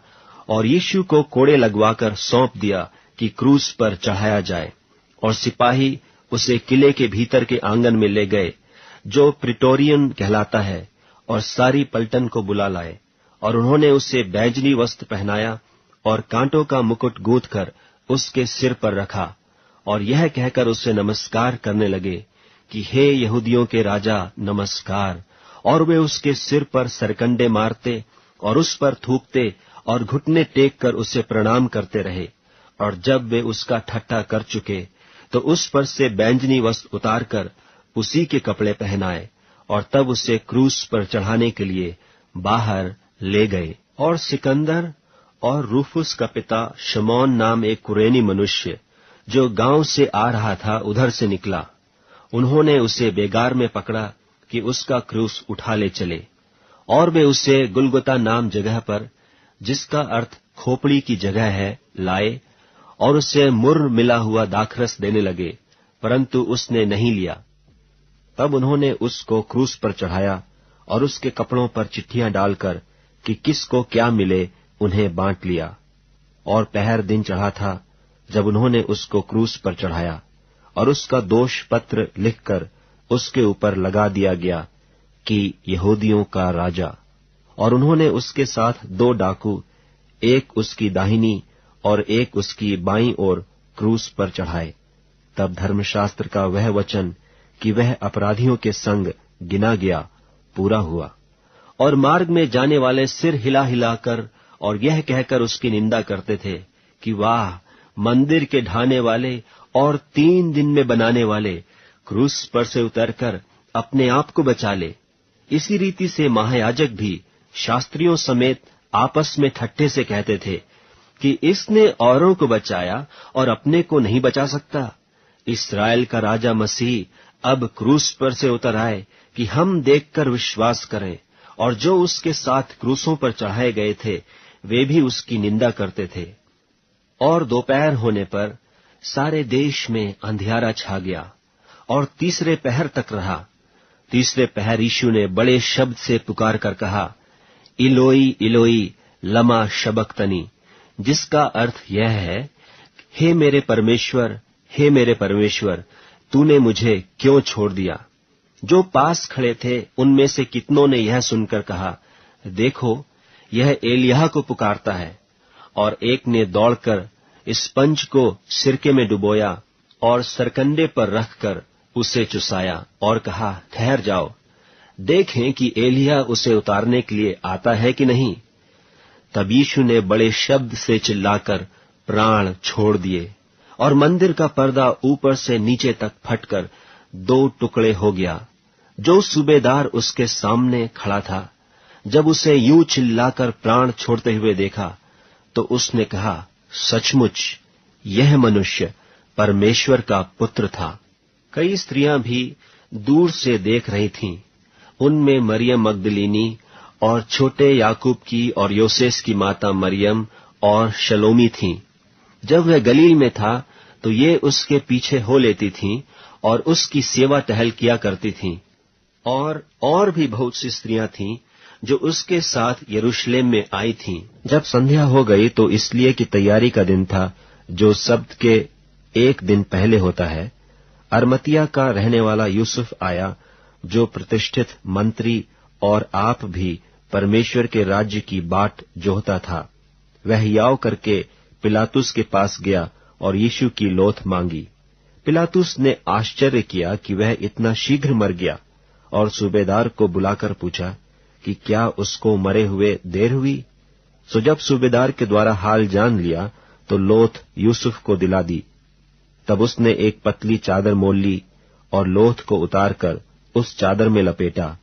और यीशु को कोड़े लगवाकर सौंप दिया कि क्रूस पर चढ़ाया जाए। और सिपाही उसे किले के भीतर के आंगन में ले गए, जो प्रिटोरियन कहलाता है, और सारी पलटन को बुला लाए। और उन्होंने उसे बैजनी वस्त्र पहनाया और कांटों का मुकुट गूंथकर उसके सिर पर रखा, और यह कहकर उसे नमस्कार करने लगे कि हे यहूदियों के राजा, नमस्कार। और वे उसके सिर पर सरकंडे मारते और उस पर थूकते और घुटने टेक कर उसे प्रणाम करते रहे। और जब वे उसका ठट्ठा कर चुके तो उस पर से बैंजनी वस्त्र उतारकर उसी के कपड़े पहनाए और तब उसे क्रूस पर चढ़ाने के लिए बाहर ले गए। और सिकंदर और रूफुस का पिता शमौन नाम एक कुरेनी मनुष्य, जो गांव से आ रहा था, उधर से निकला। उन्होंने उसे बेगार में पकड़ा कि उसका क्रूस उठा ले चले। और वे उसे गुलगुता नाम जगह पर, जिसका अर्थ खोपड़ी की जगह है, लाए और उसे मुर्र मिला हुआ दाखरस देने लगे, परंतु उसने नहीं लिया। तब उन्होंने उसको क्रूस पर चढ़ाया और उसके कपड़ों पर चिट्ठियां डालकर कि किसको क्या मिले उन्हें बांट लिया। और पहर दिन चढ़ा था जब उन्होंने उसको क्रूस पर चढ़ाया, और उसका दोष पत्र लिखकर उसके ऊपर लगा दिया गया कि यहूदियों का राजा। और उन्होंने उसके साथ 2 डाकू, एक उसकी दाहिनी और एक उसकी बाईं ओर क्रूस पर चढ़ाए। तब धर्मशास्त्र का वह वचन कि वह अपराधियों के संग गिना गया पूरा हुआ। और मार्ग में जाने वाले सिर हिला हिलाकर और यह कहकर उसकी निंदा करते थे कि वाह, मंदिर के ढाने वाले और 3 दिन में बनाने वाले, क्रूस पर से उतरकर अपने आप को बचा ले। इसी रीति से महायाजक भी शास्त्रियों समेत आपस में ठट्ठे से कहते थे कि इसने औरों को बचाया और अपने को नहीं बचा सकता। इस्राएल का राजा मसीह अब क्रूस पर से उतर आए कि हम देखकर विश्वास करें। और जो उसके साथ क्रूसों पर चढ़ाए गए थे, वे भी उसकी निंदा करते थे। और दोपहर होने पर सारे देश में अंधियारा छा गया और तीसरे पहर तक रहा। तीसरे पहर यीशु ने बड़े शब्द से पुकार कर कहा, इलोई इलोई लमा शबक्तनी, जिसका अर्थ यह है, हे मेरे परमेश्वर, हे मेरे परमेश्वर, तूने मुझे क्यों छोड़ दिया। जो पास खड़े थे उनमें से कितनों ने यह सुनकर कहा, देखो, यह एलिय्याह को पुकारता है। और एक ने दौड़कर स्पंज को सिरके में डुबोया और सरकंडे पर रखकर उसे चुसाया और कहा, ठहर जाओ, देखें कि एलिय्याह उसे उतारने के लिए आता है कि नहीं। तब यीशु ने बड़े शब्द से चिल्लाकर प्राण छोड़ दिए और मंदिर का पर्दा ऊपर से नीचे तक फटकर 2 टुकड़े हो गया। जो सूबेदार उसके सामने खड़ा था, जब उसे यूं चिल्लाकर प्राण छोड़ते हुए देखा, तो उसने कहा, सचमुच यह मनुष्य परमेश्वर का पुत्र था। कई स्त्रियां भी दूर से देख रही थीं। उनमें मरियम मगदलीनी और छोटे याकूब की और योसेस की माता मरियम और शलोमी थीं। जब वह गलील में था तो ये उसके पीछे हो लेती थीं और उसकी सेवा टहल किया करती थीं। और भी बहुत सी स्त्रियां थीं जो उसके साथ यरूशलेम में आई थीं। जब संध्या हो गई तो इसलिए कि तैयारी का दिन था, जो सब्त के 1 दिन पहले होता है, अरमतिया का रहने वाला यूसुफ आया, जो प्रतिष्ठित मंत्री और आप भी परमेश्वर के राज्य की बाट जोहता था। वह याव करके पिलातुस के पास गया और यीशु की लोथ मांगी। पिलातुस ने आश्चर्य किया कि वह इतना शीघ्र मर गया, और सूबेदार को बुलाकर पूछा कि क्या उसको मरे हुए देर हुई। सो जब सूबेदार के द्वारा हाल जान लिया तो लोथ यूसुफ को दिला दी। तब उसने एक पतली चादर मोल ली और लोथ को उतारकर उस चादर में लपेटा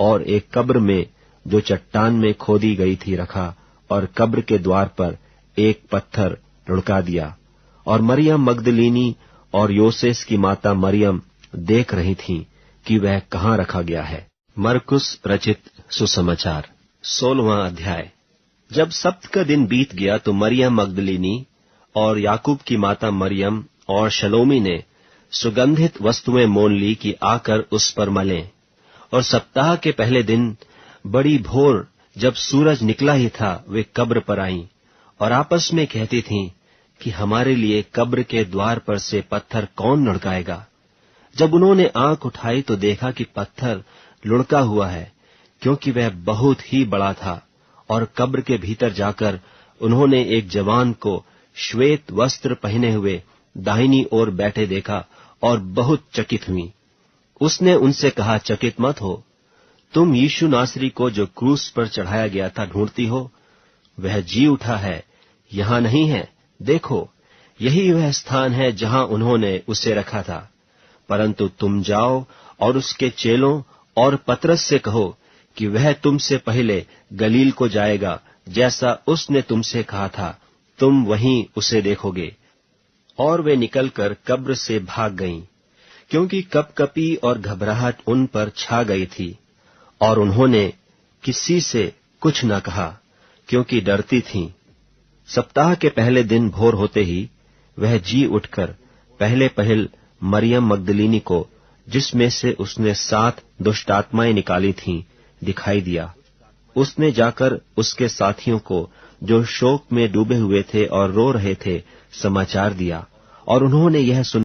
और एक कब्र में जो चट्टान में खोदी गई थी रखा और कब्र के द्वार पर एक पत्थर लुढ़का दिया। और मरियम मगदलीनी और योसेस की माता मरियम देख रही थीं कि वह कहाँ रखा गया है। मरकुस रचित सुसमाचार 16वां अध्याय। जब सब्त का दिन बीत गया तो मरियम मगदलीनी और याकूब की माता मरियम और शलोमी ने सुगंधित वस्तुएं मोल ली कि आकर उस पर मलें। और सप्ताह के पहले दिन बड़ी भोर जब सूरज निकला ही था वे कब्र पर आईं और आपस में कहती थीं कि हमारे लिए कब्र के द्वार पर से पत्थर कौन लुढ़काएगा। जब उन्होंने आंख उठाई तो देखा कि पत्थर लुढ़का हुआ है, क्योंकि वह बहुत ही बड़ा था। और कब्र के भीतर जाकर उन्होंने एक जवान को श्वेत वस्त्र पहने हुए दाहिनी ओर बैठे देखा और बहुत चकित हुई। उसने उनसे कहा, चकित मत हो, तुम यीशु नासरी को जो क्रूस पर चढ़ाया गया था ढूंढती हो। वह जी उठा है, यहाँ नहीं है। देखो, यही वह स्थान है जहां उन्होंने उसे रखा था। परंतु तुम जाओ और उसके चेलों और पतरस से कहो कि वह तुमसे पहले गलील को जाएगा, जैसा उसने तुमसे कहा था, तुम वहीं उसे देखोगे। और वे निकलकर कब्र से भाग गईं, क्योंकि कपकपी और घबराहट उन पर छा गई थी। और उन्होंने किसी से कुछ न कहा, क्योंकि डरती थीं। सप्ताह के पहले दिन भोर होते ही वह जी उठकर पहले पहल मरियम मगदलीनी को, जिसमें से उसने 7 दुष्टात्माएं निकाली थीं, दिखाई दिया। उसने जाकर उसके साथियों को, जो शोक में डूबे हुए थे और रो रहे थे, समाचार दिया। और उन्होंने यह सुन